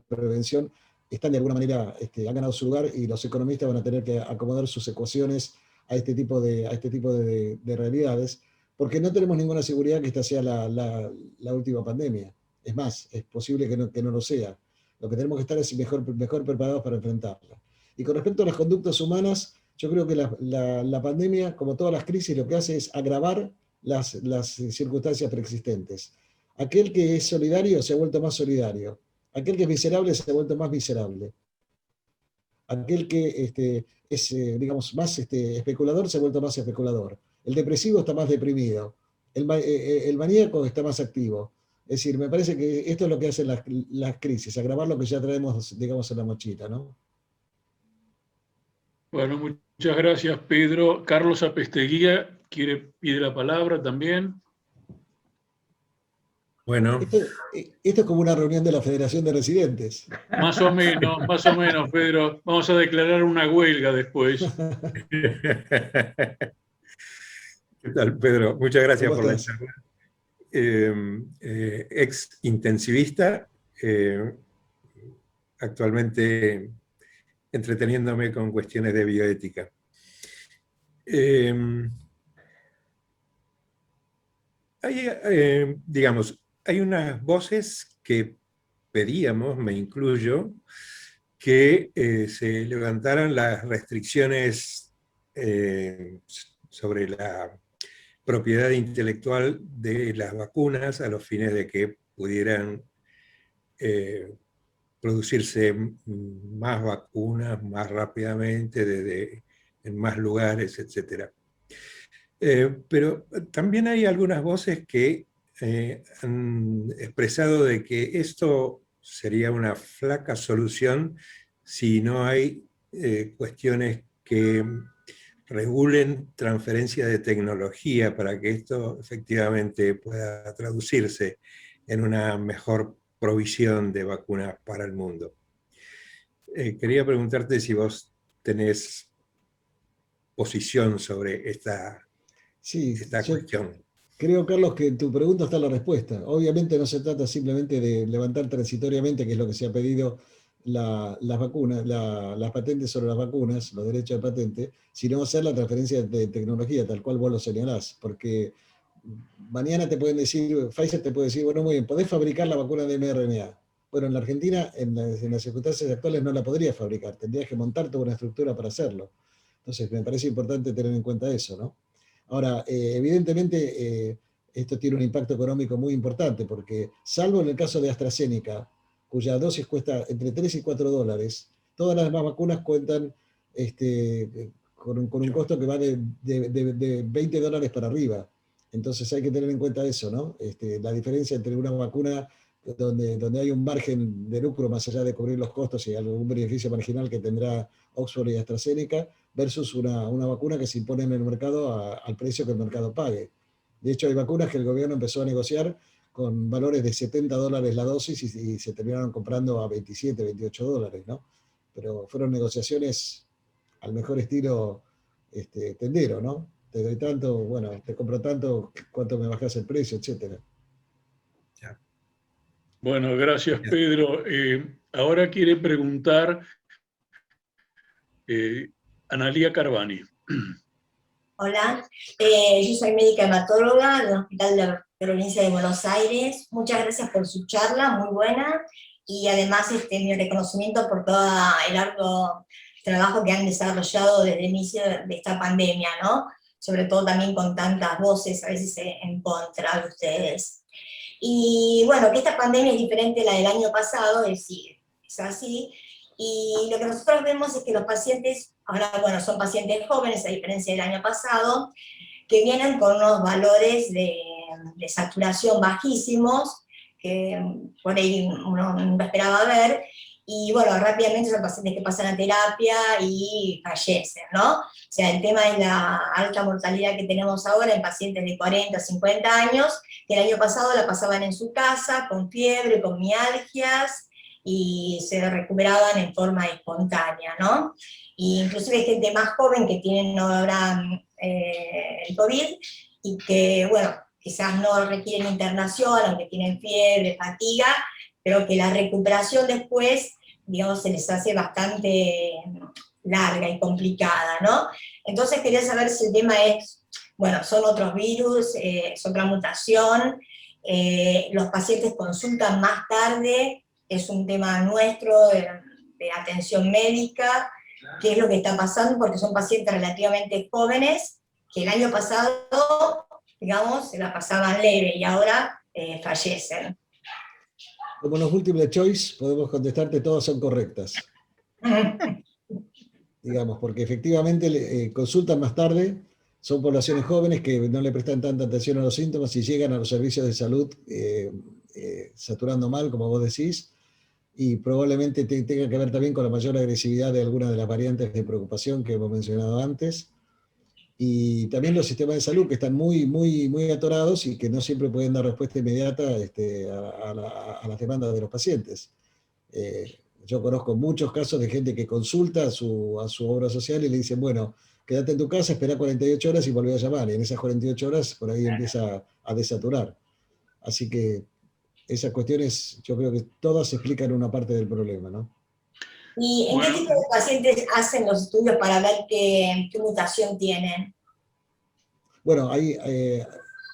prevención están de alguna manera, han ganado su lugar y los economistas van a tener que acomodar sus ecuaciones a este tipo de realidades, porque no tenemos ninguna seguridad que esta sea la última pandemia. Es más, es posible que no lo sea. Lo que tenemos que estar es mejor preparados para enfrentarla. Y con respecto a las conductas humanas, yo creo que la pandemia, como todas las crisis, lo que hace es agravar las circunstancias preexistentes. Aquel que es solidario se ha vuelto más solidario. Aquel que es miserable se ha vuelto más miserable. Aquel que es, digamos, más especulador se ha vuelto más especulador. El depresivo está más deprimido. El maníaco está más activo. Es decir, me parece que esto es lo que hacen las crisis, agravar lo que ya traemos, digamos, en la mochila, ¿no? Bueno, muchas gracias, Pedro. Carlos Apesteguía pide la palabra también. Bueno. Esto es como una reunión de la Federación de Residentes. Más o menos, Pedro. Vamos a declarar una huelga después. ¿Qué tal, Pedro? Muchas gracias por la charla. Ex intensivista, actualmente entreteniéndome con cuestiones de bioética. Hay unas voces que pedíamos, me incluyo, que se levantaran las restricciones sobre la propiedad intelectual de las vacunas a los fines de que pudieran producirse más vacunas más rápidamente en más lugares, etc. Pero también hay algunas voces que han expresado de que esto sería una flaca solución si no hay cuestiones que regulen transferencia de tecnología para que esto efectivamente pueda traducirse en una mejor provisión de vacunas para el mundo. Quería preguntarte si vos tenés posición sobre esta cuestión. Creo, Carlos, que en tu pregunta está la respuesta. Obviamente no se trata simplemente de levantar transitoriamente, que es lo que se ha pedido, las vacunas, las patentes sobre las vacunas, los derechos de patente, sino hacer la transferencia de tecnología, tal cual vos lo señalás. Porque mañana te pueden decir, Pfizer te puede decir, bueno, muy bien, podés fabricar la vacuna de mRNA. Bueno, en la Argentina, en las circunstancias actuales, no la podrías fabricar. Tendrías que montar toda una estructura para hacerlo. Entonces, me parece importante tener en cuenta eso, ¿no? Ahora, evidentemente, esto tiene un impacto económico muy importante, porque salvo en el caso de AstraZeneca, cuya dosis cuesta entre 3 y 4 dólares, todas las demás vacunas cuentan con un costo que va de 20 dólares para arriba. Entonces hay que tener en cuenta eso, ¿no? La diferencia entre una vacuna donde hay un margen de lucro más allá de cubrir los costos y algún beneficio marginal que tendrá Oxford y AstraZeneca, versus una vacuna que se impone en el mercado al precio que el mercado pague. De hecho, hay vacunas que el gobierno empezó a negociar con valores de 70 dólares la dosis y se terminaron comprando a 27, 28 dólares, ¿no? Pero fueron negociaciones al mejor estilo tendero, ¿no? Te doy tanto, bueno, te compro tanto, ¿cuánto me bajas el precio?, etcétera. Bueno, gracias, Pedro. Ahora quiere preguntar Analía Carbani. Hola, yo soy médica hematóloga del Hospital de la Provincia de Buenos Aires. Muchas gracias por su charla, muy buena, y además mi reconocimiento por todo el arduo trabajo que han desarrollado desde el inicio de esta pandemia, ¿no? Sobre todo también con tantas voces a veces en contra de ustedes. Y bueno, que esta pandemia es diferente a la del año pasado, es decir, es así, y lo que nosotros vemos es que los pacientes, ahora bueno, son pacientes jóvenes a diferencia del año pasado, que vienen con unos valores de saturación bajísimos, que por ahí uno no esperaba ver, y bueno, rápidamente son pacientes que pasan a terapia y fallecen, ¿no? O sea, el tema es la alta mortalidad que tenemos ahora en pacientes de 40, 50 años, que el año pasado la pasaban en su casa, con fiebre, con mialgias, y se recuperaban en forma espontánea, ¿no? Y inclusive hay gente más joven que tienen ahora el COVID, y que, bueno, quizás no requieren internación, aunque tienen fiebre, fatiga, pero que la recuperación después, digamos, se les hace bastante larga y complicada, ¿no? Entonces quería saber si el tema es, bueno, son otros virus, es otra mutación, los pacientes consultan más tarde, es un tema nuestro de atención médica, qué es lo que está pasando, porque son pacientes relativamente jóvenes, que el año pasado, digamos, se la pasaban leve y ahora fallecen. Como los múltiples choice, podemos contestarte, todas son correctas. Digamos, porque efectivamente consultan más tarde, son poblaciones jóvenes que no le prestan tanta atención a los síntomas y llegan a los servicios de salud saturando mal, como vos decís, y probablemente tenga que ver también con la mayor agresividad de algunas de las variantes de preocupación que hemos mencionado antes, y también los sistemas de salud que están muy, muy, muy atorados y que no siempre pueden dar respuesta inmediata a las demandas de los pacientes. Yo conozco muchos casos de gente que consulta a su obra social y le dicen, bueno, quédate en tu casa, espera 48 horas y volví a llamar, y en esas 48 horas por ahí empieza a desaturar. Así que esas cuestiones yo creo que todas explican una parte del problema, ¿no? ¿Y en qué tipo de pacientes hacen los estudios para ver qué mutación tienen? Bueno, ahí,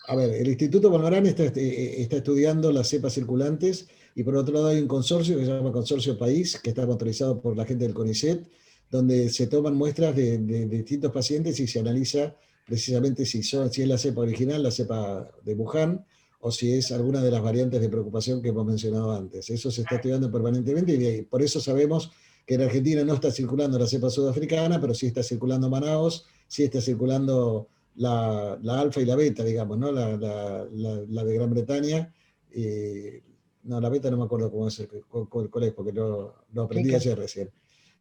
a ver, el Instituto Balmarán está estudiando las cepas circulantes, y por otro lado hay un consorcio que se llama Consorcio País, que está autorizado por la gente del CONICET, donde se toman muestras de distintos pacientes y se analiza precisamente si es la cepa original, la cepa de Wuhan, o si es alguna de las variantes de preocupación que hemos mencionado antes. Eso se está estudiando permanentemente, y por eso sabemos que en Argentina no está circulando la cepa sudafricana, pero sí está circulando Manaos, sí está circulando la alfa y la beta, digamos, ¿no? La de Gran Bretaña. No, la beta no me acuerdo cómo es, cuál es, porque lo aprendí ayer recién.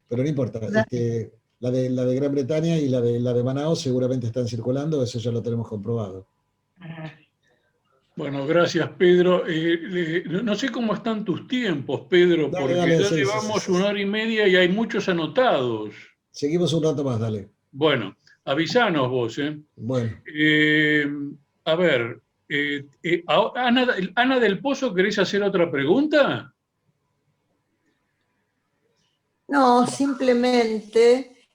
Pero no importa. La de Gran Bretaña y la de Manaos seguramente están circulando, eso ya lo tenemos comprobado. Bueno, gracias, Pedro. No sé cómo están tus tiempos, Pedro, porque ya llevamos 1 hora y media y hay muchos anotados. Seguimos un rato más, dale. Bueno, Avisanos vos, ¿eh? Bueno. A ver, Ana del Pozo, ¿querés hacer otra pregunta? No, simplemente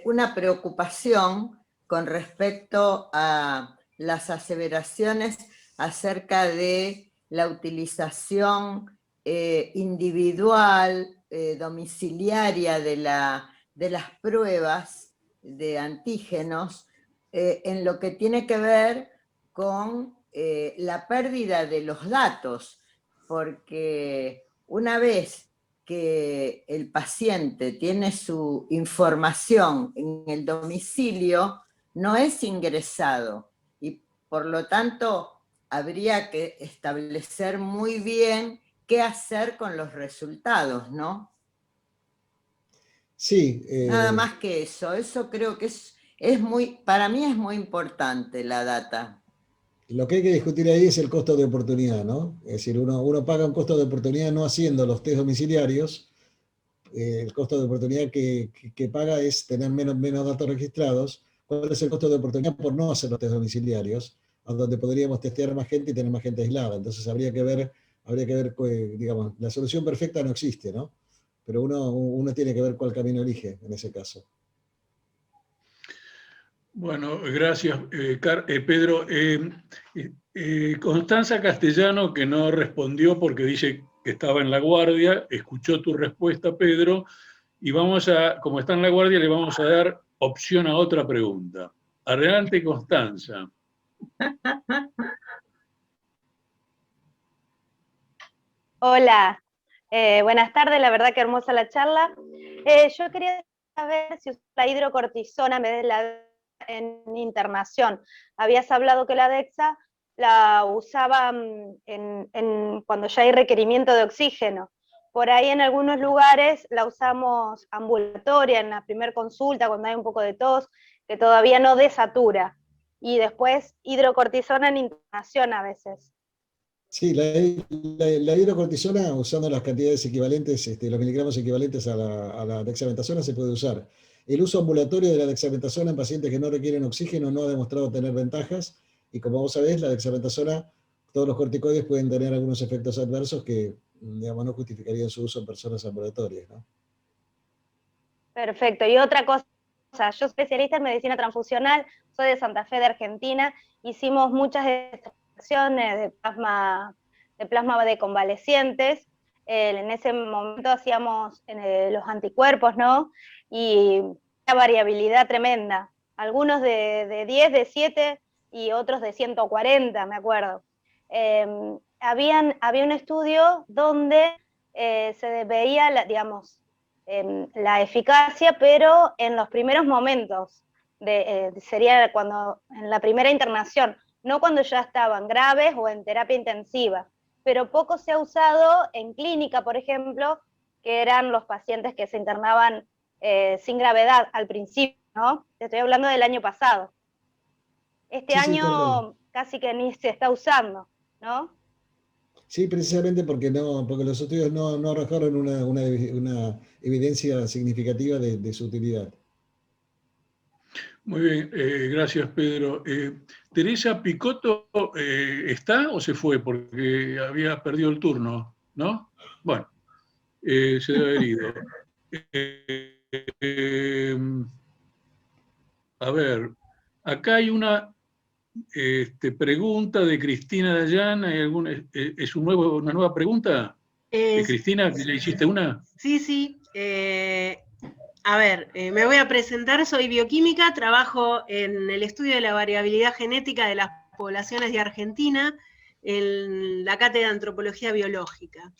una preocupación con respecto a las aseveraciones acerca de la utilización individual, domiciliaria de las pruebas de antígenos en lo que tiene que ver con la pérdida de los datos, porque una vez que el paciente tiene su información en el domicilio, no es ingresado y por lo tanto habría que establecer muy bien qué hacer con los resultados, ¿no? Sí. Nada más que eso creo que para mí es muy importante la data. Lo que hay que discutir ahí es el costo de oportunidad, ¿no? Es decir, uno paga un costo de oportunidad no haciendo los test domiciliarios. El costo de oportunidad que paga es tener menos datos registrados. ¿Cuál es el costo de oportunidad por no hacer los test domiciliarios? A donde podríamos testear más gente y tener más gente aislada. Entonces habría que ver, digamos, la solución perfecta no existe, ¿no? Pero uno tiene que ver cuál camino elige en ese caso. Bueno, gracias, Pedro. Constanza Castellano, que no respondió porque dice que estaba en la guardia, escuchó tu respuesta, Pedro, y como está en la guardia, le vamos a dar opción a otra pregunta. Adelante, Constanza. Hola, buenas tardes, la verdad que hermosa la charla. Yo quería saber si usas la hidrocortisona en vez de la en internación. Habías hablado que la DEXA la usaba cuando ya hay requerimiento de oxígeno. Por ahí en algunos lugares la usamos ambulatoria, en la primera consulta, cuando hay un poco de tos, que todavía no desatura. Y después hidrocortisona en internación a veces. Sí, la hidrocortisona, usando las cantidades equivalentes, los miligramos equivalentes a la dexametasona, se puede usar. El uso ambulatorio de la dexametasona en pacientes que no requieren oxígeno no ha demostrado tener ventajas, y como vos sabés, la dexametasona, todos los corticoides pueden tener algunos efectos adversos que, digamos, no justificarían su uso en personas ambulatorias, ¿no? Perfecto. Y otra cosa, yo soy especialista en medicina transfusional, soy de Santa Fe, de Argentina, hicimos muchas extracciones de plasma de convalecientes. En ese momento hacíamos los anticuerpos, ¿no? Y una variabilidad tremenda. Algunos de 10, de 7 y otros de 140, me acuerdo. Había un estudio donde se veía, la eficacia, pero en los primeros momentos, sería en la primera internación, no cuando ya estaban graves o en terapia intensiva. Pero poco se ha usado en clínica, por ejemplo, que eran los pacientes que se internaban sin gravedad al principio, ¿no? Te estoy hablando del año pasado. Este año casi que ni se está usando, ¿no? Sí, precisamente porque los estudios no arrojaron una evidencia significativa de su utilidad. Muy bien, gracias, Pedro. Teresa Picotto, ¿está o se fue? Porque había perdido el turno, ¿no? Bueno, se debe haber ido. A ver, acá hay una pregunta de Cristina Dayan. ¿Es una nueva pregunta? Cristina, ¿que le hiciste una? Sí. A ver, me voy a presentar, soy bioquímica, trabajo en el estudio de la variabilidad genética de las poblaciones de Argentina, en la cátedra de antropología biológica.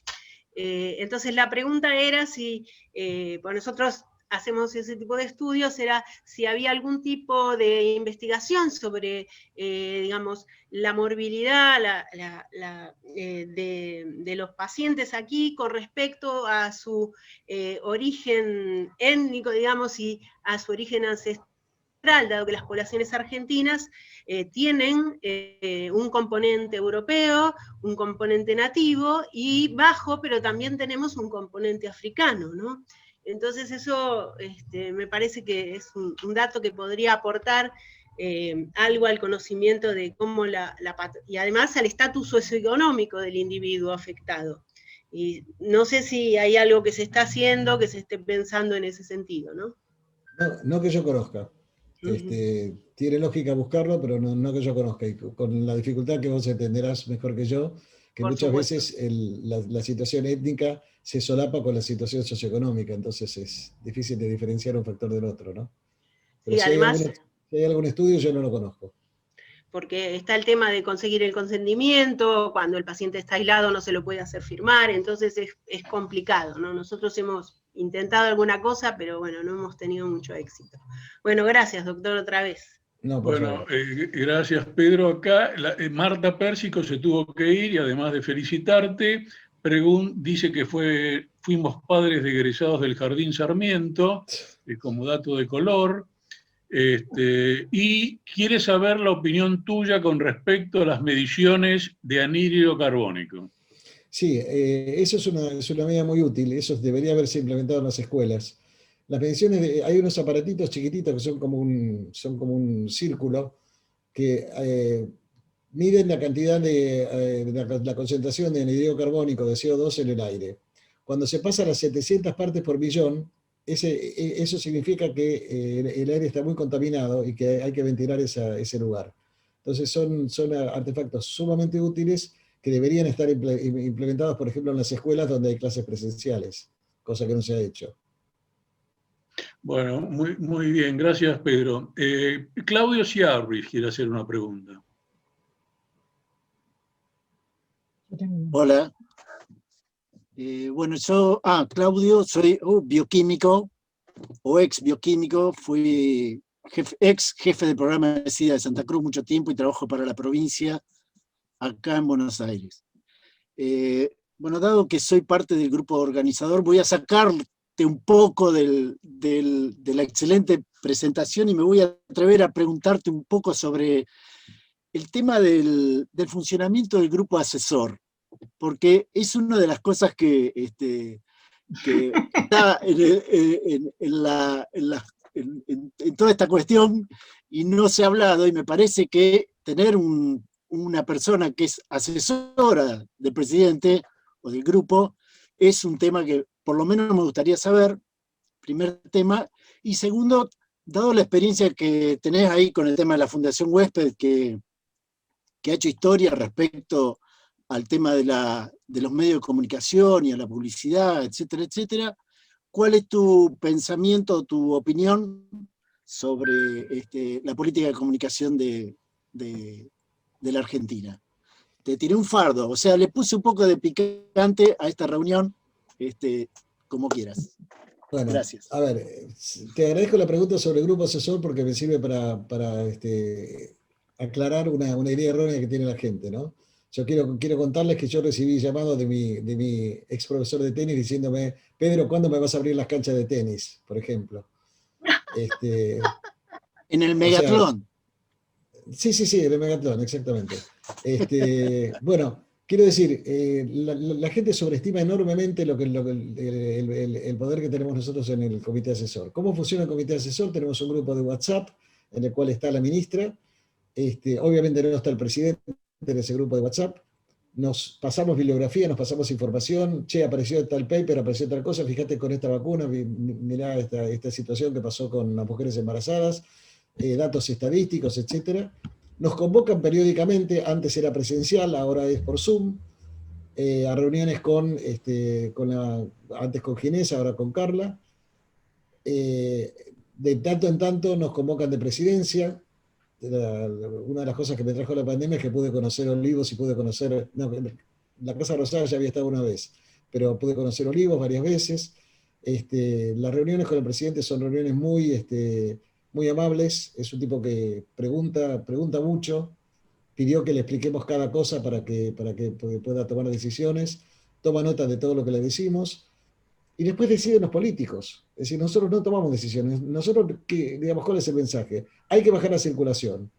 Entonces la pregunta era si, pues nosotros hacemos ese tipo de estudios, era si había algún tipo de investigación sobre, digamos, la morbilidad de los pacientes aquí con respecto a su origen étnico, digamos, y a su origen ancestral, dado que las poblaciones argentinas tienen un componente europeo, un componente nativo y bajo, pero también tenemos un componente africano, ¿no? Entonces eso me parece que es un dato que podría aportar algo al conocimiento de cómo y además al estatus socioeconómico del individuo afectado. Y no sé si hay algo que se está haciendo, que se esté pensando en ese sentido, ¿no? No que yo conozca. Tiene lógica buscarlo, pero no que yo conozca. Y con la dificultad que vos entenderás mejor que yo, que Por muchas supuesto. veces la situación étnica se solapa con la situación socioeconómica, entonces es difícil de diferenciar un factor del otro, ¿no? Pero Sí, si además, hay algún estudio, yo no lo conozco. porque está el tema de conseguir el consentimiento, cuando el paciente está aislado no se lo puede hacer firmar, entonces es complicado, ¿no? Nosotros hemos intentado alguna cosa, pero bueno, no hemos tenido mucho éxito. Bueno, gracias, doctor, otra vez. No, por Bueno, favor. gracias Pedro. Acá Marta Pérsico se tuvo que ir y además de felicitarte, dice que fuimos padres de egresados del Jardín Sarmiento, como dato de color, y quiere saber la opinión tuya con respecto a las mediciones de anhídrido carbónico. Sí, eso es una medida muy útil, eso debería haberse implementado en las escuelas. Las mediciones, hay unos aparatitos chiquititos que son como un círculo que miden la cantidad la concentración de anhídrido carbónico de CO2 en el aire. Cuando se pasa a las 700 partes por millón, eso significa que el aire está muy contaminado y que hay que ventilar ese lugar. Entonces son artefactos sumamente útiles que deberían estar implementados, por ejemplo, en las escuelas donde hay clases presenciales, cosa que no se ha hecho. Bueno, muy bien, gracias Pedro. Claudio Ciarris quiere hacer una pregunta. Hola. Bueno, Claudio, soy bioquímico o ex bioquímico, fui ex jefe del programa de SIDA de Santa Cruz mucho tiempo y trabajo para la provincia acá en Buenos Aires. Bueno, dado que soy parte del grupo organizador, voy a sacarte un poco de la excelente presentación y me voy a atrever a preguntarte un poco sobre el tema del funcionamiento del grupo asesor, porque es una de las cosas que está en toda esta cuestión y no se ha hablado, y me parece que tener una persona que es asesora del presidente o del grupo es un tema que por lo menos me gustaría saber, primer tema, y segundo, dado la experiencia que tenés ahí con el tema de la Fundación Huésped, que ha hecho historia respecto al tema de los medios de comunicación y a la publicidad, etcétera, etcétera, ¿cuál es tu pensamiento, tu opinión sobre la política de comunicación de la Argentina? Te tiré un fardo, o sea, le puse un poco de picante a esta reunión, como quieras. Bueno, gracias. A ver, te agradezco la pregunta sobre el grupo asesor porque me sirve para aclarar una idea errónea que tiene la gente, ¿no? Yo quiero contarles que yo recibí llamados de mi ex profesor de tenis diciéndome: Pedro, ¿cuándo me vas a abrir las canchas de tenis? Por ejemplo. En el Megatlón. Sí, en el Megatlón, exactamente. Bueno, quiero decir, la gente sobreestima enormemente el poder que tenemos nosotros en el comité asesor. ¿Cómo funciona el comité asesor? Tenemos un grupo de WhatsApp en el cual está la ministra. Obviamente no está el presidente en ese grupo de WhatsApp. Nos pasamos bibliografía, nos pasamos información. Che, apareció tal paper, apareció tal cosa. Fíjate con esta vacuna, mirá esta situación que pasó con las mujeres embarazadas. Datos estadísticos, etc. Nos convocan periódicamente, antes era presencial, ahora es por Zoom, a reuniones antes con Ginés, ahora con Carla. De tanto en tanto nos convocan de presidencia. Una de las cosas que me trajo la pandemia es que pude conocer Olivos y pude conocer... No, la Casa Rosada ya había estado una vez, pero pude conocer Olivos varias veces. Las reuniones con el presidente son reuniones muy amables, es un tipo que pregunta mucho, pidió que le expliquemos cada cosa para que pueda tomar decisiones, toma nota de todo lo que le decimos, y después deciden los políticos. Es decir, nosotros no tomamos decisiones. Nosotros, digamos, ¿cuál es el mensaje? Hay que bajar la circulación.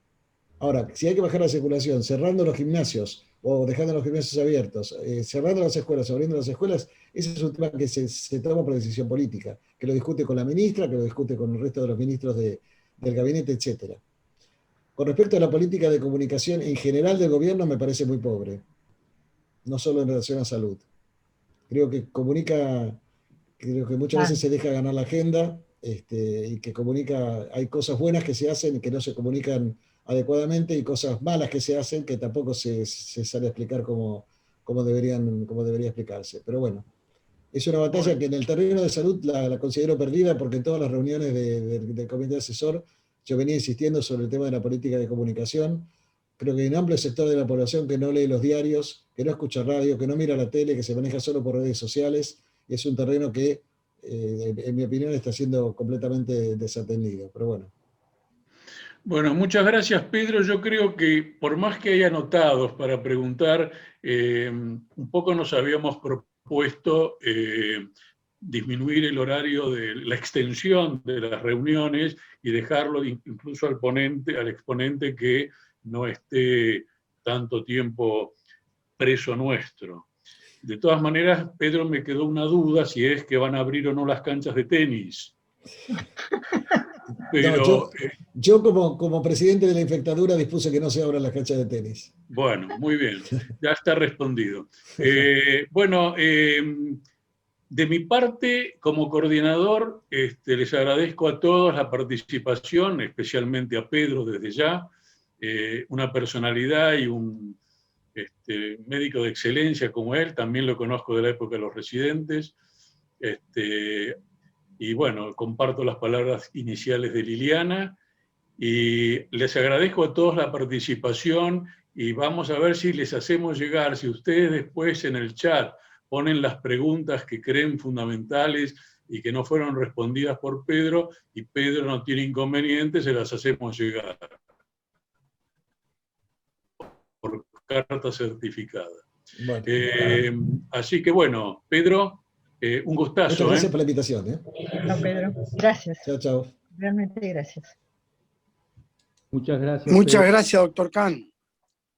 Ahora, si hay que bajar la circulación cerrando los gimnasios o dejando los gimnasios abiertos, cerrando las escuelas, abriendo las escuelas, ese es un tema que se toma por decisión política, que lo discute con la ministra, que lo discute con el resto de los ministros del gabinete, etc. Con respecto a la política de comunicación en general del gobierno, me parece muy pobre, no solo en relación a salud. Creo que muchas veces se deja ganar la agenda, y que comunica, hay cosas buenas que se hacen y que no se comunican adecuadamente, y cosas malas que se hacen que tampoco se sale a explicar como debería explicarse. Pero bueno, es una batalla que en el terreno de salud la considero perdida, porque en todas las reuniones del comité asesor yo venía insistiendo sobre el tema de la política de comunicación. Creo que hay un amplio sector de la población que no lee los diarios, que no escucha radio, que no mira la tele, que se maneja solo por redes sociales, y es un terreno que, en mi opinión, está siendo completamente desatendido. Pero bueno. Bueno, muchas gracias, Pedro. Yo creo que por más que haya notados para preguntar, un poco nos habíamos propuesto disminuir el horario de la extensión de las reuniones y dejarlo incluso al exponente que no esté tanto tiempo preso nuestro. De todas maneras, Pedro, me quedó una duda si es que van a abrir o no las canchas de tenis. Pero, no, yo como presidente de la infectadura dispuse que no se abran las canchas de tenis. Bueno, muy bien, ya está respondido. De mi parte, como coordinador, les agradezco a todos la participación, especialmente a Pedro desde ya, una personalidad y un médico de excelencia como él, también lo conozco de la época de los residentes, y bueno, comparto las palabras iniciales de Liliana, y les agradezco a todos la participación, y vamos a ver si les hacemos llegar, si ustedes después en el chat ponen las preguntas que creen fundamentales y que no fueron respondidas por Pedro, y Pedro no tiene inconveniente, se las hacemos llegar por carta certificada. Bueno. Así que bueno, Pedro, un gustazo. Muchas gracias por la invitación. No, Pedro, gracias. Chao, chao. Realmente gracias. Muchas gracias. Muchas gracias, doctor Kahn.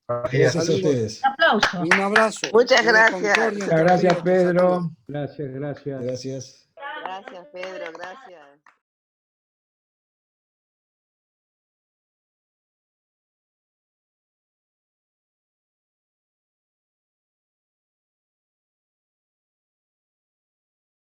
Gracias a ustedes. Un aplauso. Un abrazo. Muchas gracias. Muchas gracias, Pedro. Gracias, gracias. Gracias. Gracias, Pedro, gracias.